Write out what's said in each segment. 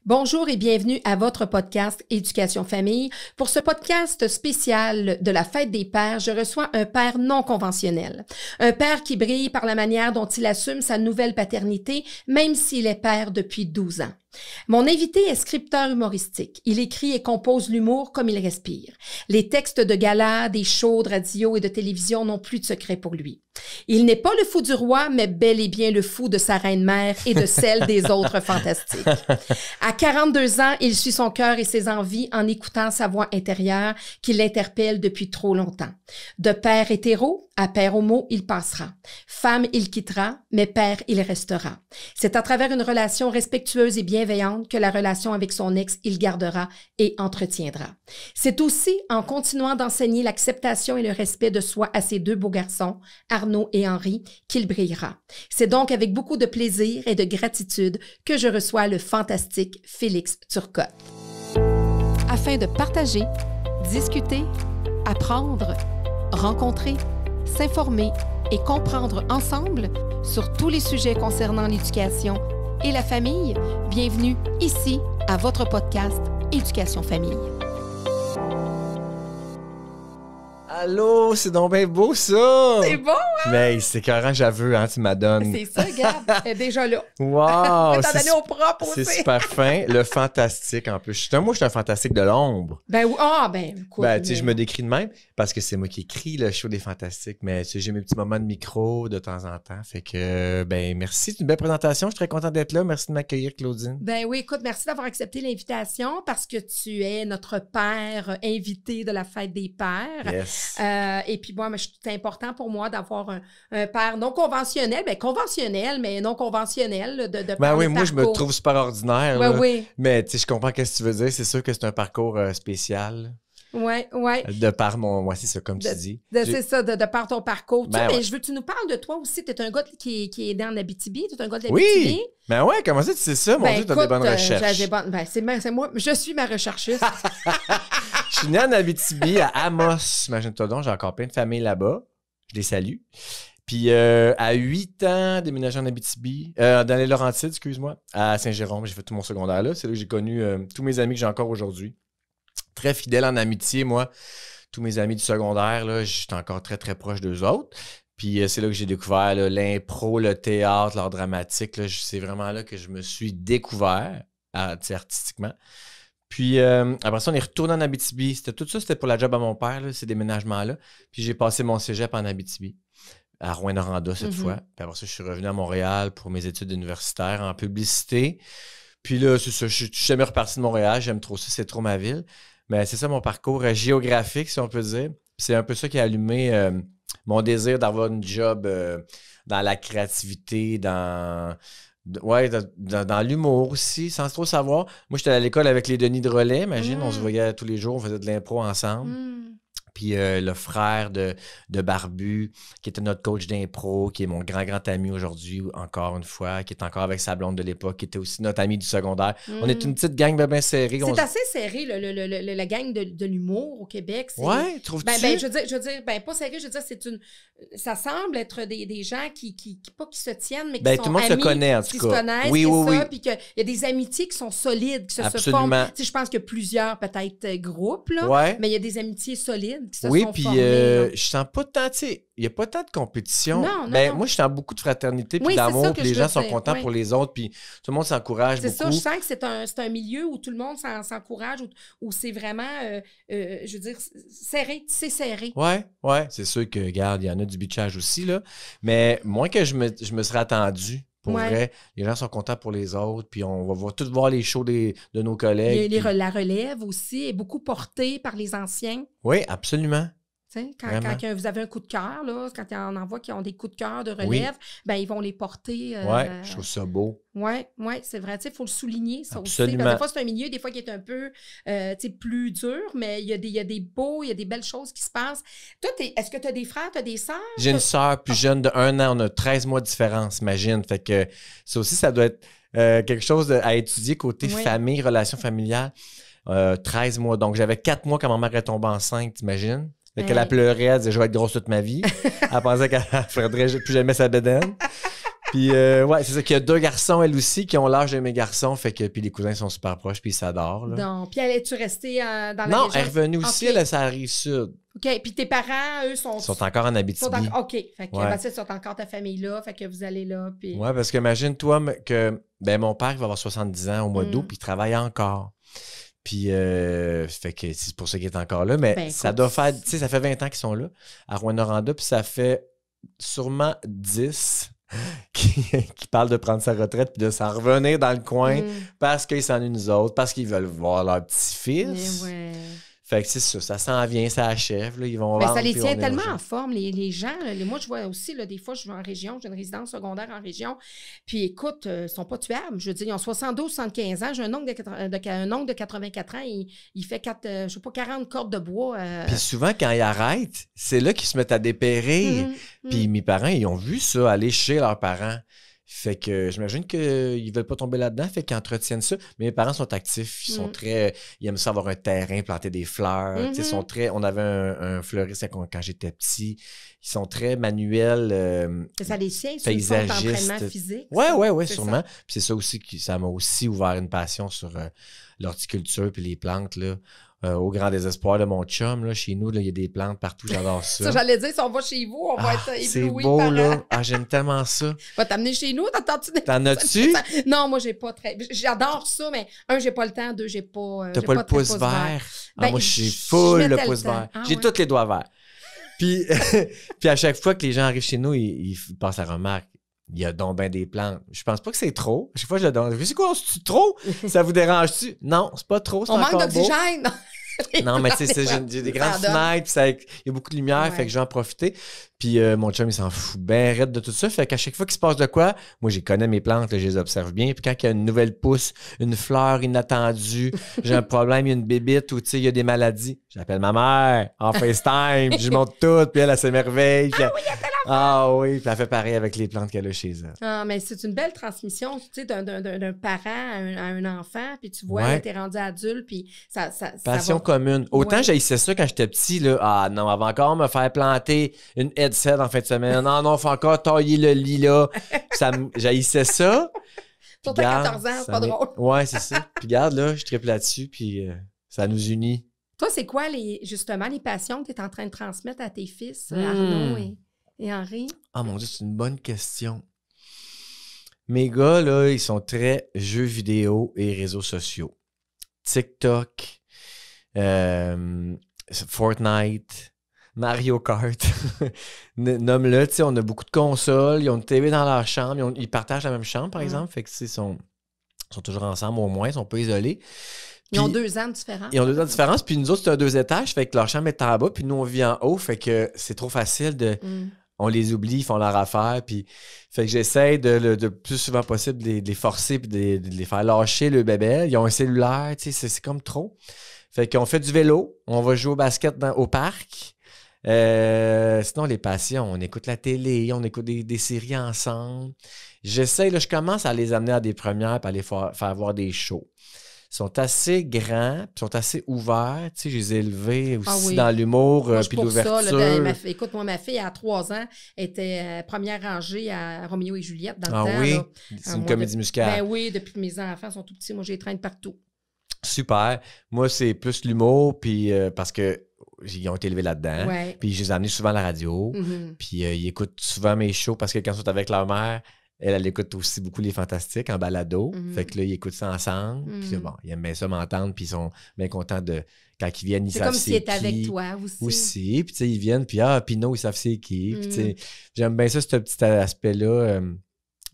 Bonjour et bienvenue à votre podcast Éducation Famille. Pour ce podcast spécial de la Fête des Pères, je reçois un père non conventionnel. Un père qui brille par la manière dont il assume sa nouvelle paternité, même s'il est père depuis 12 ans. Mon invité est scripteur humoristique. Il écrit et compose l'humour comme il respire. Les textes de gala, des shows de radio et de télévision n'ont plus de secret pour lui. Il n'est pas le fou du roi, mais bel et bien le fou de sa reine-mère et de celle des autres fantastiques. À 42 ans, il suit son cœur et ses envies en écoutant sa voix intérieure qui l'interpelle depuis trop longtemps. De père hétéro à père homo, il passera. Femme, il quittera, mais père, il restera. C'est à travers une relation respectueuse et bienveillante que la relation avec son ex, il gardera et entretiendra. C'est aussi en continuant d'enseigner l'acceptation et le respect de soi à ses deux beaux garçons, Arnaud et Henri, qu'il brillera. C'est donc avec beaucoup de plaisir et de gratitude que je reçois le fantastique Félix Turcotte. Afin de partager, discuter, apprendre, rencontrer, s'informer et comprendre ensemble sur tous les sujets concernant l'éducation et la famille, bienvenue ici à votre podcast Éducation Famille. Allô, c'est donc bien beau ça! C'est beau, hein? Mais c'est carrément, j'avoue, hein, tu m'adonnes. C'est ça, regarde, elle est déjà là. Wow! T'en donné au propre aussi. C'est super fin. Le fantastique en plus. Moi, je suis un fantastique de l'ombre. Ben oui, écoute. Tu sais, je me décris de même parce que c'est moi qui écris le show des fantastiques, mais tu sais, j'ai mes petits moments de micro de temps en temps. Fait que, merci, c'est une belle présentation. Je suis très content d'être là. Merci de m'accueillir, Claudine. Ben oui, écoute, merci d'avoir accepté l'invitation parce que tu es notre père invité de la Fête des Pères. Yes. Et puis, c'est important pour moi d'avoir un père non conventionnel, conventionnel, mais non conventionnel. Oui, moi, je me trouve super ordinaire. Ben là. oui. Mais tu sais, je comprends ce que tu veux dire. C'est sûr que c'est un parcours spécial. Oui. De par mon... Ouais, c'est ça, comme tu dis. C'est ça, de par ton parcours. Ouais. Je veux que tu nous parles de toi aussi. Tu es un gars qui est né en Abitibi. Tu es un gars de l'Abitibi. Oui! Ben ouais, comment ça tu sais ça? Mon Dieu, t'as des bonnes recherches. C'est moi. Je suis ma recherchiste. Je suis né en Abitibi, à Amos. Imagine-toi donc, j'ai encore plein de familles là-bas. Je les salue. Puis à 8 ans, déménagé en Abitibi, dans les Laurentides, excuse-moi, à Saint-Jérôme. J'ai fait tout mon secondaire là. C'est là que j'ai connu tous mes amis que j'ai encore aujourd'hui. Très fidèle en amitié, moi. Tous mes amis du secondaire, là, j'étais encore très, très proche d'eux autres. Puis c'est là que j'ai découvert l'impro, le théâtre, l'art dramatique. Là, c'est vraiment là que je me suis découvert artistiquement. Puis après ça, on est retourné en Abitibi. Tout ça, c'était pour la job à mon père, là, ces déménagements-là. Puis j'ai passé mon cégep en Abitibi, à Rouyn-Noranda cette fois. Puis après ça, je suis revenu à Montréal pour mes études universitaires en publicité. Puis là, c'est ça, je suis jamais reparti de Montréal. J'aime trop ça, c'est trop ma ville. Mais c'est ça mon parcours géographique, si on peut dire. C'est un peu ça qui a allumé mon désir d'avoir une job dans la créativité, dans l'humour aussi, sans trop savoir. Moi, j'étais à l'école avec les Denis de Relais, imagine, on se voyait tous les jours, on faisait de l'impro ensemble. Puis le frère de Barbu, qui était notre coach d'impro, qui est mon grand ami aujourd'hui, encore une fois, qui est encore avec sa blonde de l'époque, qui était aussi notre ami du secondaire. On est une petite gang bien serrée. C'est assez serré, la gang de l'humour au Québec. Ouais, trouves-tu? Je veux dire, pas serré, je veux dire, ça semble être des gens qui pas qui se tiennent, mais qui sont tout le monde amis, se connaît, en tout cas. Qui se connaissent, oui. Puis qu'il y a des amitiés qui sont solides, qui se Absolument. forment. Tu sais, je pense qu'il y a plusieurs, peut-être, groupes, là, ouais. mais il y a des amitiés solides qui se sont puis formées. je sens pas tant, tu sais, il n'y a pas tant de compétition. Non. Moi, je sens beaucoup de fraternité puis d'amour, puis les gens sont contents pour les autres, puis tout le monde s'encourage beaucoup. C'est ça, je sens que c'est un milieu où tout le monde s'encourage, où c'est vraiment, je veux dire, serré, c'est serré. Ouais, c'est sûr que, regarde, il y en a du bitchage aussi, là, mais moins que je me serais attendu. Pour vrai, les gens sont contents pour les autres, puis on va tous voir les shows de nos collègues. La relève aussi est beaucoup portée par les anciens. Oui, absolument. Quand vous avez un coup de cœur, là, quand on en voit qui ont des coups de cœur de relève, ils vont les porter. Je trouve ça beau. Oui, c'est vrai. Il faut le souligner, ça Absolument. aussi. Des fois, c'est un milieu, des fois, qui est un peu plus dur, mais il y a des belles choses qui se passent. Toi, est-ce que tu as des frères, tu as des sœurs? J'ai une sœur plus jeune de 1 an. On a 13 mois de différence, imagine. Fait que ça aussi, ça doit être quelque chose à étudier côté famille, relations familiales. 13 mois. Donc, j'avais 4 mois quand ma mère est tombée enceinte, t'imagines? Fait qu'elle a pleuré, elle disait « Je vais être grosse toute ma vie ». Elle pensait qu'elle ne ferait plus jamais sa bédaine. Puis, ouais, c'est ça qu'il y a 2 garçons, elle aussi, qui ont l'âge de mes garçons. Fait que, puis les cousins sont super proches, puis ils s'adorent. Là. Donc, puis es-tu restée dans la Non, région? elle est revenue aussi, Okay. elle, ça arrive sud. OK. Puis tes parents, eux, Ils sont encore en Abitibi. OK. Fait que, Ouais. ils sont encore ta famille là. Fait que vous allez là. Puis... Ouais, parce que imagine-toi que mon père, il va avoir 70 ans au mois d'août, Mm. puis il travaille encore. Puis, fait que c'est pour ça qu'il est encore là. Mais Ben, ça écoute, doit faire, tu sais, ça fait 20 ans qu'ils sont là, à Rouyn-Noranda, puis ça fait sûrement 10 qui parlent de prendre sa retraite puis de s'en revenir dans le coin parce qu'ils s'ennuient nous autres, parce qu'ils veulent voir leur petit-fils. Ouais. Fait que c'est ça s'en vient, ça achève. Là, ils vont Ben, vendre, ça les puis tient on est tellement au en forme, les gens. Moi, je vois aussi, là, des fois, je vais en région, j'ai une résidence secondaire en région. Puis écoute, ils sont pas tuables. Je veux dire, ils ont 72, 75 ans. J'ai un oncle de 84 ans, il fait 40 cordes de bois. Puis souvent, quand ils arrêtent, c'est là qu'ils se mettent à dépérir. Puis mes parents, ils ont vu ça aller chez leurs parents. Fait que j'imagine qu'ils veulent pas tomber là-dedans, fait qu'ils entretiennent ça. Mais mes parents sont actifs, ils sont très... Ils aiment ça avoir un terrain, planter des fleurs. Ils sont très... On avait un fleuriste quand j'étais petit. Ils sont très manuels. Ça les tient, c'est une paysagistes. forme d'entraînement physique. Ouais, c'est sûrement. ça. Puis c'est ça aussi ça m'a aussi ouvert une passion sur l'horticulture puis les plantes, là. Au grand désespoir de mon chum, là, chez nous, là, il y a des plantes partout, j'adore ça. Ça, j'allais dire, si on va chez vous, on va être c'est éblouis beau, par... là. Ah, j'aime tellement ça. Va t'amener chez nous, t'entends-tu? T'en as-tu? Non, moi, j'ai pas très... J'adore ça, mais j'ai pas le temps, j'ai pas... T'as j'ai pas le très pouce vert? Ben, Moi, j'ai je full le mettais pouce le temps. vert. Ah, J'ai ouais. tous les doigts verts. Puis, puis à chaque fois que les gens arrivent chez nous, ils passent la remarque. Il y a donc ben des plantes. Je pense pas que c'est trop. À chaque fois, je le donne. C'est quoi, c'est trop? Ça vous dérange-tu? Non, c'est pas trop, c'est On encore manque beau. d'oxygène! Non, mais tu sais, j'ai des grandes fenêtres, puis il y a beaucoup de lumière, Ouais. fait que je vais en profiter. Puis mon chum, il s'en fout bien raide de tout ça. Fait qu'à chaque fois qu'il se passe de quoi, moi, j'y connais mes plantes, là, je les observe bien. Puis quand il y a une nouvelle pousse, une fleur inattendue, j'ai un problème, il y a une bébite ou tu sais, il y a des maladies, j'appelle ma mère en FaceTime, puis je montre tout, puis elle s'émerveille. Ah oui, puis elle fait pareil avec les plantes qu'elle a chez elle. Ah, mais c'est une belle transmission, tu sais, d'un parent à un enfant, puis tu vois, Ouais. là, t'es rendu adulte, puis ça Passion va... commune. Autant Ouais. j'haïssais ça quand j'étais petit, là. Ah non, elle va encore me faire planter une headset en fin de semaine. Non, faut encore tailler le lit, là. J'haïssais ça. Surtout à 14 ans, c'est pas drôle. Ouais, c'est ça. Puis regarde, là, je triple là-dessus, puis ça nous unit. Toi, c'est quoi, justement, les passions que tu es en train de transmettre à tes fils, Arnaud et Henri? Ah mon Dieu, c'est une bonne question. Mes gars, là, ils sont très jeux vidéo et réseaux sociaux. TikTok, Fortnite, Mario Kart. Nomme-le, tu sais, on a beaucoup de consoles, ils ont une TV dans leur chambre, ils partagent la même chambre, par exemple, fait que ils sont toujours ensemble au moins, ils sont pas isolés. Ils ont 2 ans de différence. Ils ont 2 ans de différence, puis nous autres, c'est un 2 étages, fait que leur chambre est en bas, puis nous, on vit en haut, fait que c'est trop facile de... On les oublie, ils font leur affaire, puis fait que j'essaie de plus souvent possible de les forcer puis de les faire lâcher le bébé. Ils ont un cellulaire, tu sais, c'est comme trop. Fait qu'on fait du vélo, on va jouer au basket au parc. Sinon, les passions, on écoute la télé, on écoute des séries ensemble. J'essaie, là, je commence à les amener à des premières puis à les faire voir des shows. Ils sont assez grands, puis sont assez ouverts. Tu sais, je les ai élevés aussi dans l'humour, puis l'ouverture. Écoute, moi, ma fille, à 3 ans, était première rangée à Roméo et Juliette dans le temps. Oui? Là. C'est une comédie musicale. Ben oui, depuis que mes enfants sont tout petits, moi, je les traîne partout. Super. Moi, c'est plus l'humour, puis parce que ils ont été élevés là-dedans. Ouais. Puis je les ai amenés souvent à la radio. Puis ils écoutent souvent mes shows parce que quand ils sont avec leur mère, elle écoute aussi beaucoup Les Fantastiques en balado. Fait que là, ils écoutent ça ensemble. Puis bon, ils aiment bien ça m'entendre. Puis ils sont bien contents de... Quand ils viennent, ils savent c'est qui. C'est comme s'ils étaient avec toi aussi. Puis tu sais, ils viennent, puis Pinot, ils savent c'est qui. Puis tu sais, j'aime bien ça, ce petit aspect-là.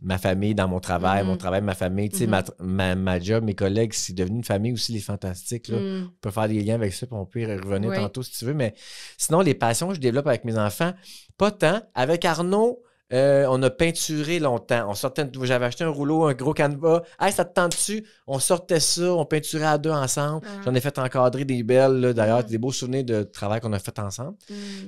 Ma famille dans mon travail, mon travail, ma famille. Tu sais, ma job, mes collègues, c'est devenu une famille aussi, Les Fantastiques. Là. On peut faire des liens avec ça, puis on peut y revenir tantôt si tu veux. Mais sinon, les passions que je développe avec mes enfants, pas tant. Avec Arnaud, on a peinturé longtemps. J'avais acheté un rouleau, un gros canevas. Hey, ça te tente-tu? On sortait ça, on peinturait à 2 ensemble. J'en ai fait encadrer des belles, là, d'ailleurs, des beaux souvenirs de travail qu'on a fait ensemble.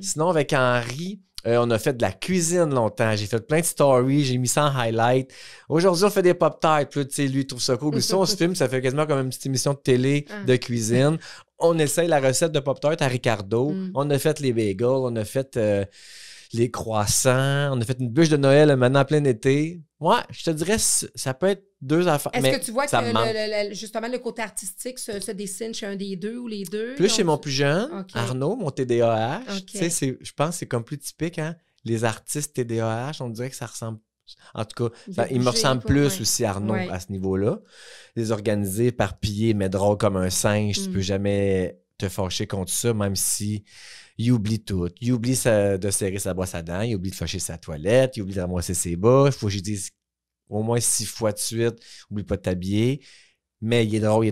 Sinon, avec Henri, on a fait de la cuisine longtemps. J'ai fait plein de stories, j'ai mis ça en highlight. Aujourd'hui, on fait des pop-tarts. Puis, tu sais, lui, il trouve ça cool. Puis, ça, on se filme, ça fait quasiment comme une petite émission de télé de cuisine. On essaye la recette de pop-tart à Ricardo. On a fait les bagels, on a fait... les croissants. On a fait une bûche de Noël maintenant en plein été. Ouais, je te dirais, ça peut être 2 affaires. Est-ce que tu vois ça me manque. que justement le côté artistique se dessine chez un des deux ou les deux? Plus chez mon plus jeune, OK. Arnaud, mon TDAH. OK. Tu sais, je pense que c'est comme plus typique, hein? Les artistes TDAH, on dirait que ça ressemble. En tout cas, il me ressemble plus aussi, Arnaud, à ce niveau-là. Les organisés, éparpillés, mais drôle comme un singe, tu peux jamais te fâcher contre ça, même si il oublie tout. Il oublie de serrer sa brosse à dents, il oublie de fâcher sa toilette, il oublie de ramasser ses bas. Il faut que je dise au moins 6 fois de suite, oublie pas de t'habiller. Mais il est drôle.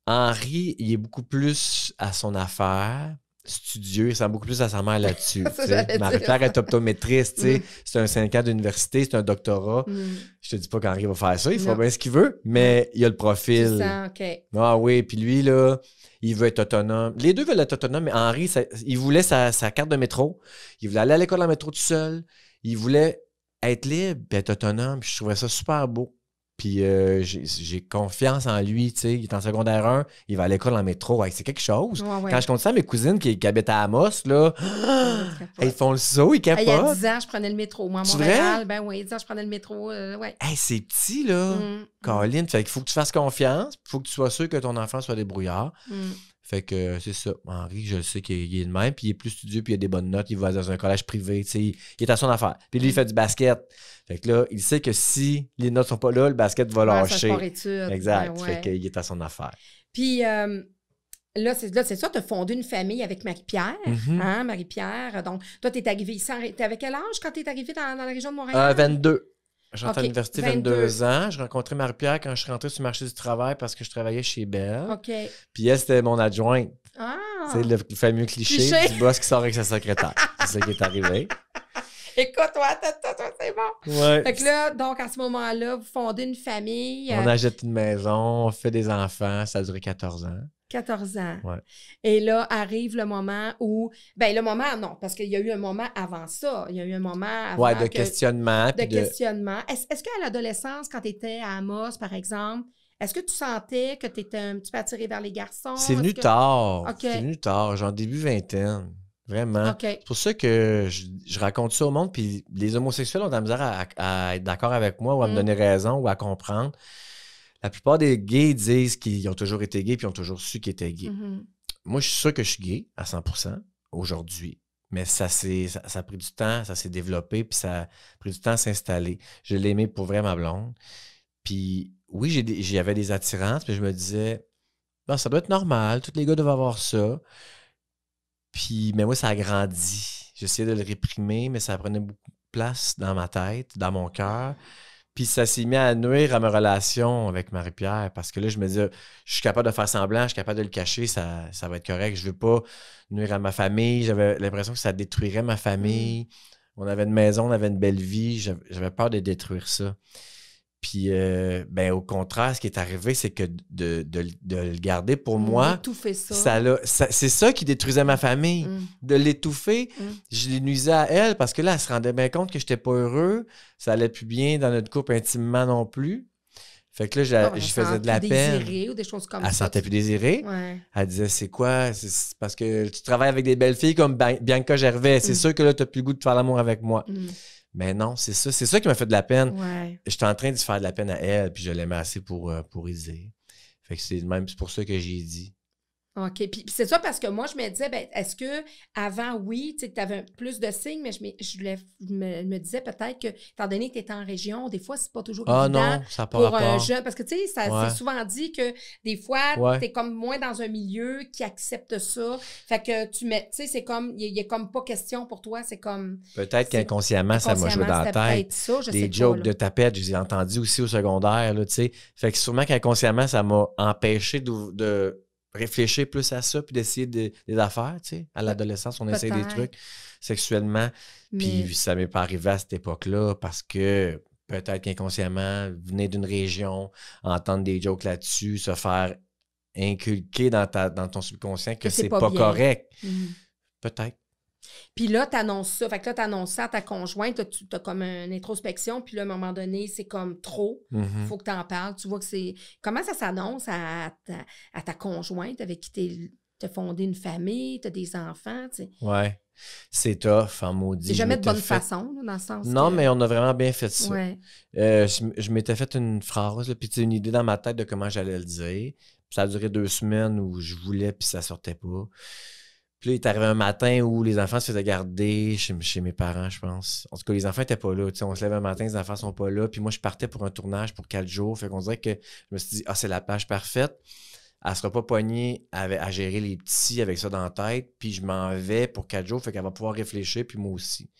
Henri, il est beaucoup plus à son affaire, studieux, il ressemble beaucoup plus à sa mère là-dessus. Marie-Pierre est optométriste, c'est un 5 ans d'université, c'est un doctorat. Je te dis pas qu'Henri va faire ça, il fera bien ce qu'il veut, mais il a le profil. Tu sens, OK. Ah oui, puis lui, là, il veut être autonome. Les deux veulent être autonomes, mais Henri, il voulait sa carte de métro. Il voulait aller à l'école en métro tout seul. Il voulait être libre et être autonome. Puis je trouvais ça super beau. Puis j'ai confiance en lui, tu sais. Il est en secondaire 1, il va à l'école en métro. Hey, c'est quelque chose. Ouais. Quand je compte ça à mes cousines qui habitent à Amos, là, ils font le saut, ils capotent. Il y a 10 ans, je prenais le métro. Moi, à C'est Montréal, vrai? ben oui, 10 ans, je prenais le métro. Ouais. Hey, c'est petit, là. Colin, fait qu'il faut que tu fasses confiance. Il faut que tu sois sûr que ton enfant soit débrouillard. Fait que c'est ça. Henri, je le sais qu'il est de même, puis il est plus studieux, puis il a des bonnes notes. Il va dans un collège privé, tu sais. Il est à son affaire. Puis lui, il fait du basket. Fait que là, il sait que si les notes sont pas là, le basket va lâcher. Exact. Fait qu'il est à son affaire. Puis là, c'est ça, tu as fondé une famille avec Marie-Pierre. Hein, Marie-Pierre. Donc, toi, tu es arrivé ici. Tu avec quel âge quand tu es arrivé dans la région de Montréal? 22. Je rentre à l'université 22 ans. Je rencontrais Marie-Pierre quand je suis rentré sur le marché du travail parce que je travaillais chez Bell. OK. Puis elle, c'était mon adjointe. Ah! C'est le fameux cliché du boss qui sort avec sa secrétaire. C'est ça qui est arrivé. Écoute, toi, c'est bon. Ouais. Fait que là, donc, à ce moment-là, vous fondez une famille. On achète une maison, on fait des enfants. Ça a duré 14 ans. 14 ans. Ouais. Et là, arrive le moment où... Ben, le moment, non, parce qu'il y a eu un moment avant ça. Il y a eu un moment avant... Ouais, de questionnement. De questionnement. Est-ce qu'à l'adolescence, quand tu étais à Amos, par exemple, est-ce que tu sentais que tu étais un petit peu attiré vers les garçons? C'est venu tard. Okay. C'est venu tard, genre début vingtaine. Vraiment. Okay. C'est pour ça que je raconte ça au monde, puis les homosexuels ont de la misère à être d'accord avec moi ou à me donner raison ou à comprendre. La plupart des gays disent qu'ils ont toujours été gays puis ont toujours su qu'ils étaient gays. Moi, je suis sûr que je suis gay à 100% aujourd'hui. Mais ça a pris du temps, ça s'est développé, puis ça a pris du temps à s'installer. Je l'ai aimé pour vrai, ma blonde. Puis oui, j'avais des attirances, mais je me disais, ben, ça doit être normal, tous les gars doivent avoir ça. Puis, mais moi, ça a grandi. J'essayais de le réprimer, mais ça prenait beaucoup de place dans ma tête, dans mon cœur. Puis ça s'est mis à nuire à ma relation avec Marie-Pierre parce que là, je me disais, je suis capable de faire semblant, je suis capable de le cacher, ça va être correct. Je veux pas nuire à ma famille. J'avais l'impression que ça détruirait ma famille. On avait une maison, on avait une belle vie. J'avais peur de détruire ça. Puis, ben, au contraire, ce qui est arrivé, c'est que de le garder pour moi, étouffer ça. C'est ça qui détruisait ma famille. De l'étouffer, je les nuisais à elle parce que là, elle se rendait bien compte que je n'étais pas heureux. Ça allait plus bien dans notre couple intimement non plus. Fait que là, je faisais de la peine. Ou des choses comme elle ça. Elle sentait plus désirée. Ouais. Elle disait, c'est quoi? C'est parce que tu travailles avec des belles filles comme Bianca Gervais. C'est sûr que là, tu n'as plus le goût de faire l'amour avec moi. Mais non, c'est ça qui m'a fait de la peine. Ouais. J'étais en train de faire de la peine à elle, puis je l'aimais assez pour y dire. Fait que c'est pour ça que j'ai dit. OK. Puis c'est ça parce que moi, je me disais, ben, est-ce que avant, oui, tu avais plus de signes, mais je me disais peut-être que, étant donné que tu étais en région, des fois, c'est pas toujours évident non, ça n'a pas pour rapport. un jeune. Parce que, tu sais, c'est souvent dit que des fois, tu es comme moins dans un milieu qui accepte ça. Fait que tu sais, c'est comme, il n'y a comme pas question pour toi. C'est comme. Peut-être qu'inconsciemment, ça m'a joué dans la tête. Ça, je des sais jokes pas, de tapette, je les ai entendus aussi au secondaire, là, tu sais. Fait que sûrement qu'inconsciemment, ça m'a empêché de réfléchir plus à ça puis d'essayer des affaires, tu sais. À l'adolescence, on essaie des trucs sexuellement. Puis ça m'est pas arrivé à cette époque-là parce que peut-être qu'inconsciemment, venir d'une région, entendre des jokes là-dessus, se faire inculquer dans ton subconscient que c'est pas correct. Peut-être. Puis là, tu annonces ça. Fait que là, tu annonces ça à ta conjointe. Tu as comme une introspection. Puis là, à un moment donné, c'est comme trop. Il faut que tu en parles. Tu vois que c'est... Comment ça s'annonce à ta conjointe avec qui tu as fondé une famille, tu as des enfants, tu sais? Ouais. C'est tough, en maudit. C'est jamais de bonne fait... façon, là, dans le sens Non, que... mais on a vraiment bien fait ça. Ouais. Je m'étais fait une phrase, là, puis une idée dans ma tête de comment j'allais le dire. Puis ça a duré 2 semaines où je voulais, puis ça sortait pas. Puis là, il est arrivé un matin où les enfants se faisaient garder chez mes parents, je pense. En tout cas, les enfants n'étaient pas là. Tu sais, on se lève un matin, les enfants sont pas là. Puis moi, je partais pour un tournage pour 4 jours. Fait qu'on dirait que je me suis dit, c'est la page parfaite. Elle sera pas poignée à gérer les petits avec ça dans la tête. Puis je m'en vais pour 4 jours. Fait qu'elle va pouvoir réfléchir, puis moi aussi.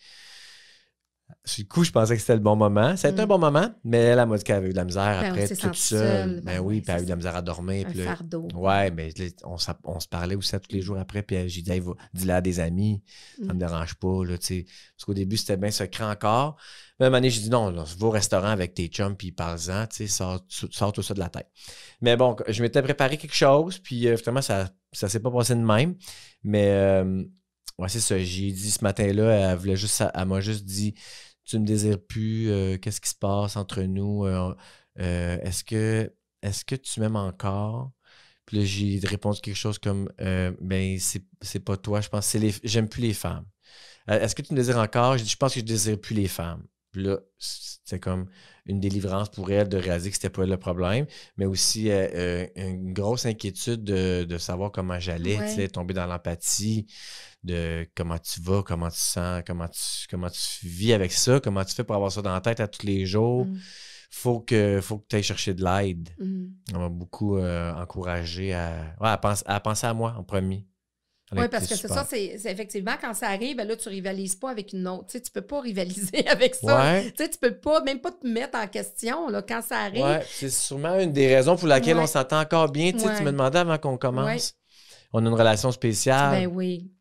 Sur le coup, je pensais que c'était le bon moment. Ça a été un bon moment, mais elle m'a dit qu'elle avait eu de la misère après, toute seule. Ben oui, puis elle a eu de la misère à dormir. Un puis fardeau. Ouais, mais on se parlait aussi tous les jours après, puis j'ai dit, hey, dis-le à des amis, ça me dérange pas, là, tu sais. Parce qu'au début, c'était bien secret encore. Mais à un moment donné, j'ai dit, non, là, va au restaurant avec tes chums, puis parle-en, tu sais, sors tout ça de la tête. Mais bon, je m'étais préparé quelque chose, puis finalement, ça s'est pas passé de même. Mais... ouais, c'est ça. J'ai dit ce matin-là, elle m'a juste dit, tu me désires plus, qu'est-ce qui se passe entre nous? Est-ce que tu m'aimes encore? Puis là, j'ai répondu quelque chose comme, ben, c'est pas toi, je pense, j'aime plus les femmes. Est-ce que tu me désires encore? J'ai dit, je pense que je désire plus les femmes. Puis là, c'était comme une délivrance pour elle de réaliser que c'était pas le problème, mais aussi une grosse inquiétude de savoir comment j'allais, tu sais, tomber dans l'empathie, de comment tu vas, comment tu sens, comment tu vis avec ça, comment tu fais pour avoir ça dans la tête à tous les jours. Faut que tu ailles chercher de l'aide. On m'a beaucoup encouragé à penser à moi en premier. Oui, parce que c'est ça, c'est effectivement, quand ça arrive, ben là, tu rivalises pas avec une autre. Tu sais, tu peux pas rivaliser avec ça. Ouais. Tu sais, tu peux pas, même pas te mettre en question, là, quand ça arrive. Ouais, c'est sûrement une des raisons pour laquelle on s'entend encore bien. Tu sais, tu me demandais avant qu'on commence. Ouais. On a une relation spéciale. Ben oui.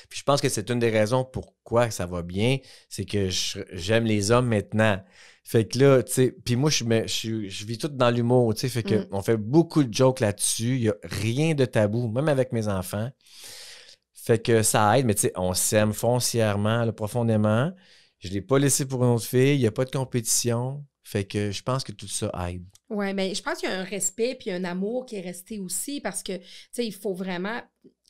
Puis je pense que c'est une des raisons pourquoi ça va bien, c'est que j'aime les hommes maintenant. Fait que là, tu sais, puis moi, je vis tout dans l'humour, tu sais, fait que on fait beaucoup de jokes là-dessus. Il n'y a rien de tabou, même avec mes enfants. Fait que ça aide, mais tu sais, on s'aime foncièrement, là, profondément. Je ne l'ai pas laissé pour une autre fille, il n'y a pas de compétition. Fait que je pense que tout ça aide. Oui, mais je pense qu'il y a un respect puis un amour qui est resté aussi parce que, tu sais, il faut vraiment...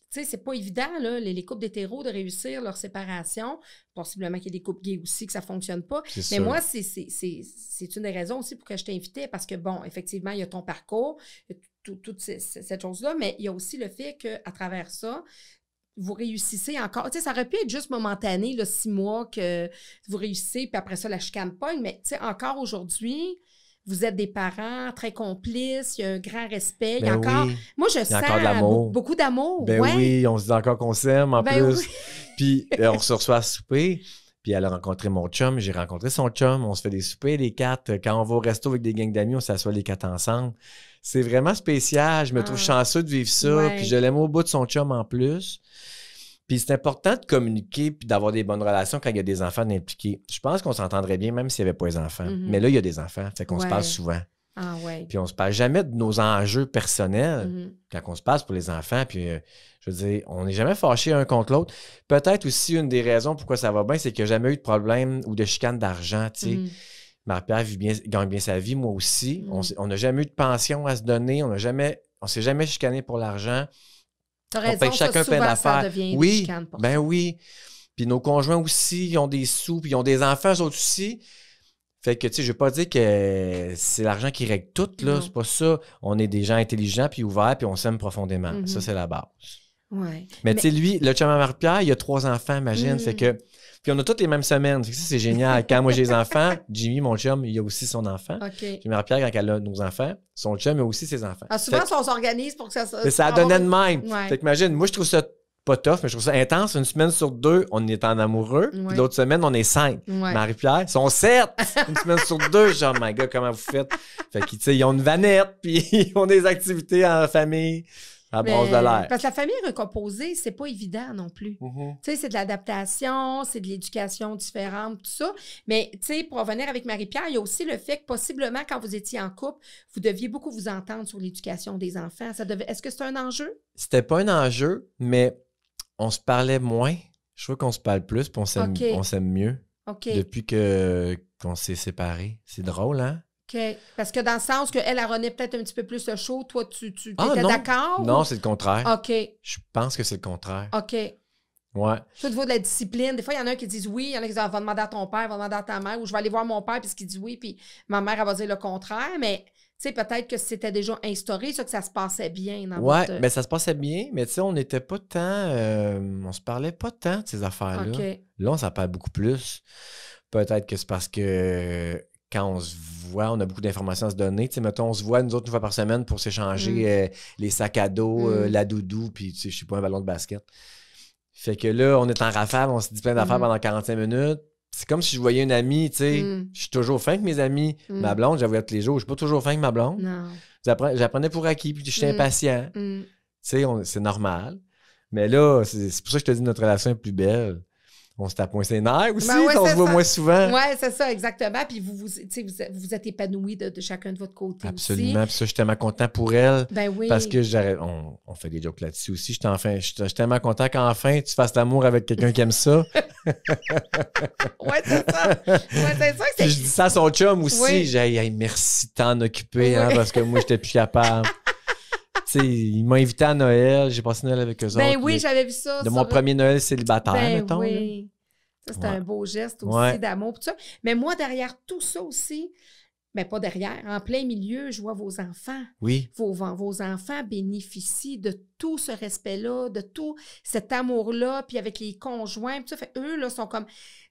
Tu sais, c'est pas évident, là, les couples d'hétéros, de réussir leur séparation. Possiblement qu'il y ait des couples gays aussi que ça fonctionne pas. Mais moi, c'est une des raisons aussi pour que je t'invitais parce que, bon, effectivement, il y a ton parcours, toute cette chose-là, mais il y a aussi le fait qu'à travers ça, vous réussissez encore. Tu sais, ça aurait pu être juste momentané, là, 6 mois que vous réussissez, puis après ça, la chicane pogne. Mais, tu sais, encore aujourd'hui, vous êtes des parents très complices, il y a un grand respect. Il y a encore... Moi, je sens beaucoup d'amour. Ben oui, on se dit encore qu'on s'aime en plus. Oui. Puis, on se reçoit à souper. Puis, elle a rencontré mon chum, j'ai rencontré son chum. On se fait des soupers, les 4. Quand on va au resto avec des gangs d'amis, on s'assoit les 4 ensemble. C'est vraiment spécial. Je me trouve chanceux de vivre ça. Ouais. Puis, je l'aime au bout de son chum en plus. Puis c'est important de communiquer puis d'avoir des bonnes relations quand il y a des enfants impliqués. Je pense qu'on s'entendrait bien même s'il n'y avait pas les enfants. Mais là, il y a des enfants, fait qu'on se parle souvent. Ah ouais. Puis on se parle jamais de nos enjeux personnels quand on se passe pour les enfants. Puis je veux dire, on n'est jamais fâchés un contre l'autre. Peut-être aussi une des raisons pourquoi ça va bien, c'est qu'il n'y a jamais eu de problème ou de chicane d'argent, tu sais. Marie-Pierre gagne bien sa vie, moi aussi. On n'a jamais eu de pension à se donner. On s'est jamais chicané pour l'argent. T'as raison, chacun plein d'affaires. Oui, ben oui. Puis nos conjoints aussi, ils ont des sous, puis ils ont des enfants, eux autres aussi. Fait que, tu sais, je veux pas dire que c'est l'argent qui règle tout, là. C'est pas ça. On est des gens intelligents, puis ouverts, puis on s'aime profondément. Ça, c'est la base. Ouais. Mais tu sais, lui, le chum à Marie-Pierre, il a 3 enfants, imagine. Fait que... Puis on a toutes les mêmes semaines. Fait que ça, c'est génial. Quand moi, j'ai des enfants, Jimmy, mon chum, il a aussi son enfant. Okay. Puis Marie-Pierre, quand elle a nos enfants, son chum a aussi ses enfants. Ah, souvent, on s'organise pour que ça... Mais ça a donné de même. Ouais. Fait qu'imagine, moi, je trouve ça pas tough, mais je trouve ça intense. Une semaine sur 2, on est en amoureux. Puis l'autre semaine, on est 5. Marie-Pierre, ils sont 7. Une semaine sur 2. Genre, my God, comment vous faites? Fait qu'ils, tu sais, ils ont une vanette, puis ils ont des activités en famille. À base de l'air. Parce que la famille recomposée, c'est pas évident non plus. Tu sais, c'est de l'adaptation, c'est de l'éducation différente, tout ça. Mais, tu sais, pour revenir avec Marie-Pierre, il y a aussi le fait que possiblement, quand vous étiez en couple, vous deviez beaucoup vous entendre sur l'éducation des enfants. Est-ce que c'est un enjeu? C'était pas un enjeu, mais on se parlait moins. Je trouve qu'on se parle plus, puis on s'aime mieux. Depuis qu'on s'est séparés. C'est drôle, hein? OK. Parce que dans le sens qu'elle renaît peut-être un petit peu plus le show, toi, tu étais d'accord? Non, c'est le contraire. OK. Je pense que c'est le contraire. OK. Ouais. Tout au niveau de la discipline. Des fois, il y en a qui disent oui, il y en a qui disent va demander à ton père, va demander à ta mère, ou je vais aller voir mon père puisqu'il dit oui, puis ma mère, elle va dire le contraire. Mais, tu sais, peut-être que c'était déjà instauré, ça, que ça se passait bien dans Ouais, votre... ben ça se passait bien, mais tu sais, on n'était pas tant. On se parlait pas tant de ces affaires-là. OK. Là, on s'en parle beaucoup plus. Peut-être que c'est parce que quand on se voit, on a beaucoup d'informations à se donner. Tu sais, mettons, on se voit nous autres une fois par semaine pour s'échanger les sacs à dos, la doudou, puis tu sais, je sais pas, un ballon de basket. Fait que là, on est en rafale, on se dit plein d'affaires pendant 45 minutes. C'est comme si je voyais une amie, tu sais. Je suis toujours fin avec mes amis. Ma blonde, j'avoue tous les jours, je suis pas toujours fin avec ma blonde. Non. J'apprenais pour acquis, puis je suis impatient. Mm. Tu sais, c'est normal. Mais là, c'est pour ça que je te dis notre relation est plus belle. On se tape moins ses nerfs aussi, Ben ouais, on c'est se voit ça. moins souvent. Oui, c'est ça, exactement. Puis vous êtes épanouis de chacun de votre côté Absolument. aussi. Puis ça, je suis tellement content pour elle. Ben oui. Parce que on fait des jokes là-dessus aussi. Je suis tellement content qu'enfin tu fasses l'amour avec quelqu'un qui aime ça. Ouais, c'est ça. Ouais, c'est ça que Puis je dis ça à son chum aussi. Oui. J'ai dit, hey, merci de t'en occuper, hein, Oui. parce que moi, j'étais plus capable. Tu sais, il m'a invité à Noël. J'ai passé Noël avec eux autres. Ben oui, j'avais vu ça. De mon premier Noël célibataire, ben mettons. là. oui. Ça, c'était un beau geste aussi Ouais. d'amour. Tout ça. Mais moi, derrière tout ça aussi, mais pas derrière, en plein milieu, je vois vos enfants. Oui. Vos enfants bénéficient de tout ce respect-là, de tout cet amour-là, puis avec les conjoints. Puis ça fait eux, là, sont comme...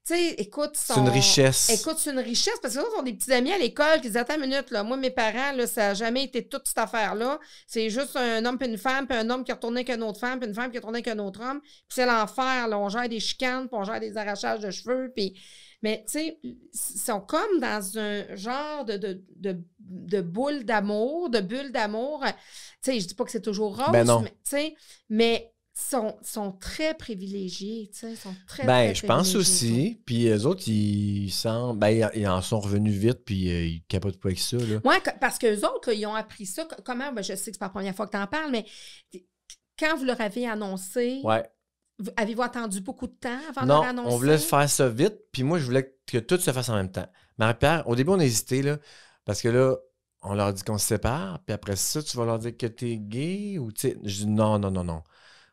Tu sais, écoute, C'est une richesse. Écoute, c'est une richesse, parce que là, ils ont des petits amis à l'école qui disent « Attends une minute, là, moi, mes parents, là, ça n'a jamais été toute cette affaire-là. C'est juste un homme puis une femme, puis un homme qui a retourné avec une autre femme, puis une femme qui a retourné avec un autre homme. Puis c'est l'enfer, là. On gère des chicanes, puis on gère des arrachages de cheveux, puis... » Mais, tu sais, ils sont comme dans un genre de boule d'amour, de bulle d'amour. Tu sais, je dis pas que c'est toujours rose, Ben non. mais, tu sais, mais sont très privilégiés, tu sais, sont très, Ben, très je pense privilégiés. aussi. Puis eux autres, ils en sont revenus vite, puis ils capotent pas avec ça, là. Oui, parce qu'eux autres, là, ils ont appris ça. Comment? Ben, je sais que c'est pas la première fois que tu en parles, mais quand vous leur avez annoncé, Ouais. avez-vous attendu beaucoup de temps avant de Non, leur annoncer? on voulait faire ça vite, puis moi, je voulais que tout se fasse en même temps. Marie-Pierre, au début, on a hésité, là, parce que là, on leur dit qu'on se sépare, puis après ça, tu vas leur dire que t'es gay, ou tu sais, je dis non.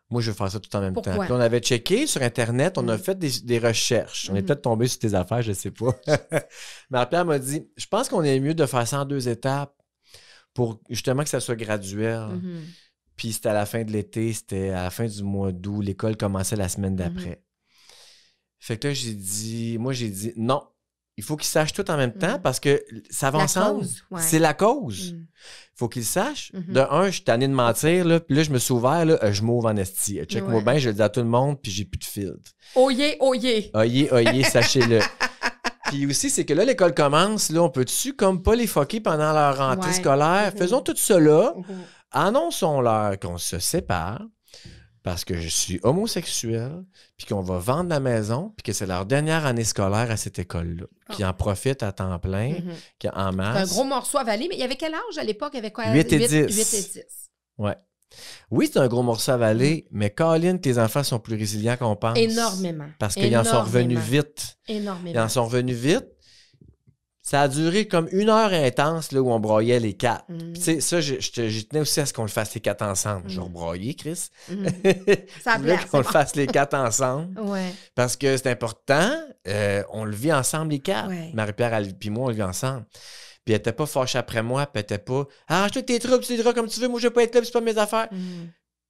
Moi, je veux faire ça tout en même Pourquoi? temps. Puis on avait checké sur Internet, on a fait des recherches. On est peut-être tombé sur tes affaires, je sais pas. Marie-Pierre m'a dit, je pense qu'on est mieux de faire ça en 2 étapes pour justement que ça soit graduel. Puis c'était à la fin de l'été, c'était à la fin du mois d'août. L'école commençait la semaine d'après. Fait que là, j'ai dit non, il faut qu'ils sachent tout en même temps parce que ça va La ensemble. cause, ouais. C'est la cause. Il faut qu'ils le sachent. De un, je suis tanné de mentir, là, puis là, je me suis ouvert, là, je m'ouvre en esti. Check-moi Ouais. bien, je le dis à tout le monde, puis j'ai plus de filtre. Oyez, oyez! Oyez, sachez-le. Puis aussi, c'est que là, l'école commence, là, on peut-tu comme pas les fucker pendant leur rentrée Ouais. scolaire? Faisons tout ça là. Annonçons-leur qu'on se sépare parce que je suis homosexuel, puis qu'on va vendre la maison, puis que c'est leur dernière année scolaire à cette école-là. Qui en profitent à temps plein, en C'est masse. un gros morceau à avaler, mais il y avait quel âge à l'époque? Il y avait quoi? 8 et 10. 8 et 10. Ouais. Oui, c'est un gros morceau à avaler, mais Colin, tes enfants sont plus résilients qu'on pense. Énormément. Parce qu'ils en sont revenus vite. Énormément. Ils en sont revenus vite. Ça a duré comme 1 heure intense là, où on broyait les 4. Puis, tu sais, ça, j'y tenais aussi à ce qu'on le fasse les 4 ensemble. Genre broyer, Chris. Ça Je voulais place, qu'on le c'est fasse les 4 ensemble. Ouais. Parce que c'est important. On le vit ensemble les 4. Ouais. Marie-Pierre puis moi, on le vit ensemble. Puis elle était pas fâchée après moi, puis elle était pas « Arrange-toi tes troubles, tu les diras comme tu veux, moi je vais pas être là, puis c'est pas mes affaires. Puis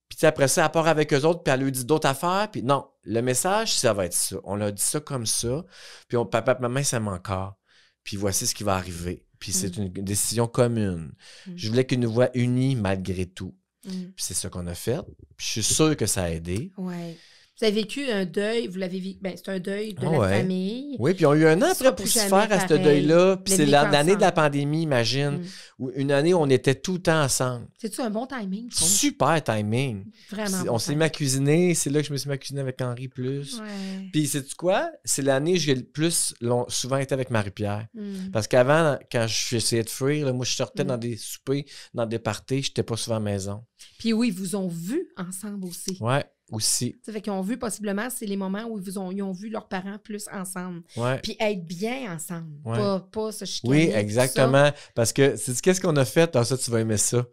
tu sais, après ça, elle part avec eux autres, puis elle lui dit d'autres affaires. Puis non, le message, ça va être ça. On a dit ça comme ça. Puis papa et maman, ils s'aiment encore. Puis voici ce qui va arriver. Puis c'est une décision commune. Je voulais qu'ils nous voient unis malgré tout. Puis c'est ça qu'on a fait. Puis je suis sûr que ça a aidé. Ouais. Vous avez vécu un deuil, vous l'avez vécu, ben, c'est un deuil de la Ouais. famille. Oui, puis on a eu un an Ce sera après pour plus se jamais faire à ce pareil. deuil-là. Puis Le c'est vivre l'année de la ensemble. pandémie, imagine. Ou une année où on était tout le temps ensemble. C'est-tu un bon timing? je trouve? Super timing. Vraiment. On bon s'est timing. ma cuisiné. C'est là que je me suis ma cuisiné avec Henri plus. Ouais. Puis sais-tu quoi? C'est l'année où j'ai le plus souvent été avec Marie-Pierre. Parce qu'avant, quand je essayais de fuir, là, moi, je sortais dans des soupers, dans des parties, j'étais pas souvent à la maison. Puis oui, ils vous ont vu ensemble aussi. Ouais, aussi. Ça fait qu'ils ont vu possiblement, c'est les moments où ils ont vu leurs parents plus ensemble. Ouais. Puis être bien ensemble. Ouais. Pas se chicaner. Oui, exactement. Parce que, sais-tu qu'est-ce qu'on a fait? Ah, ça, tu vas aimer ça.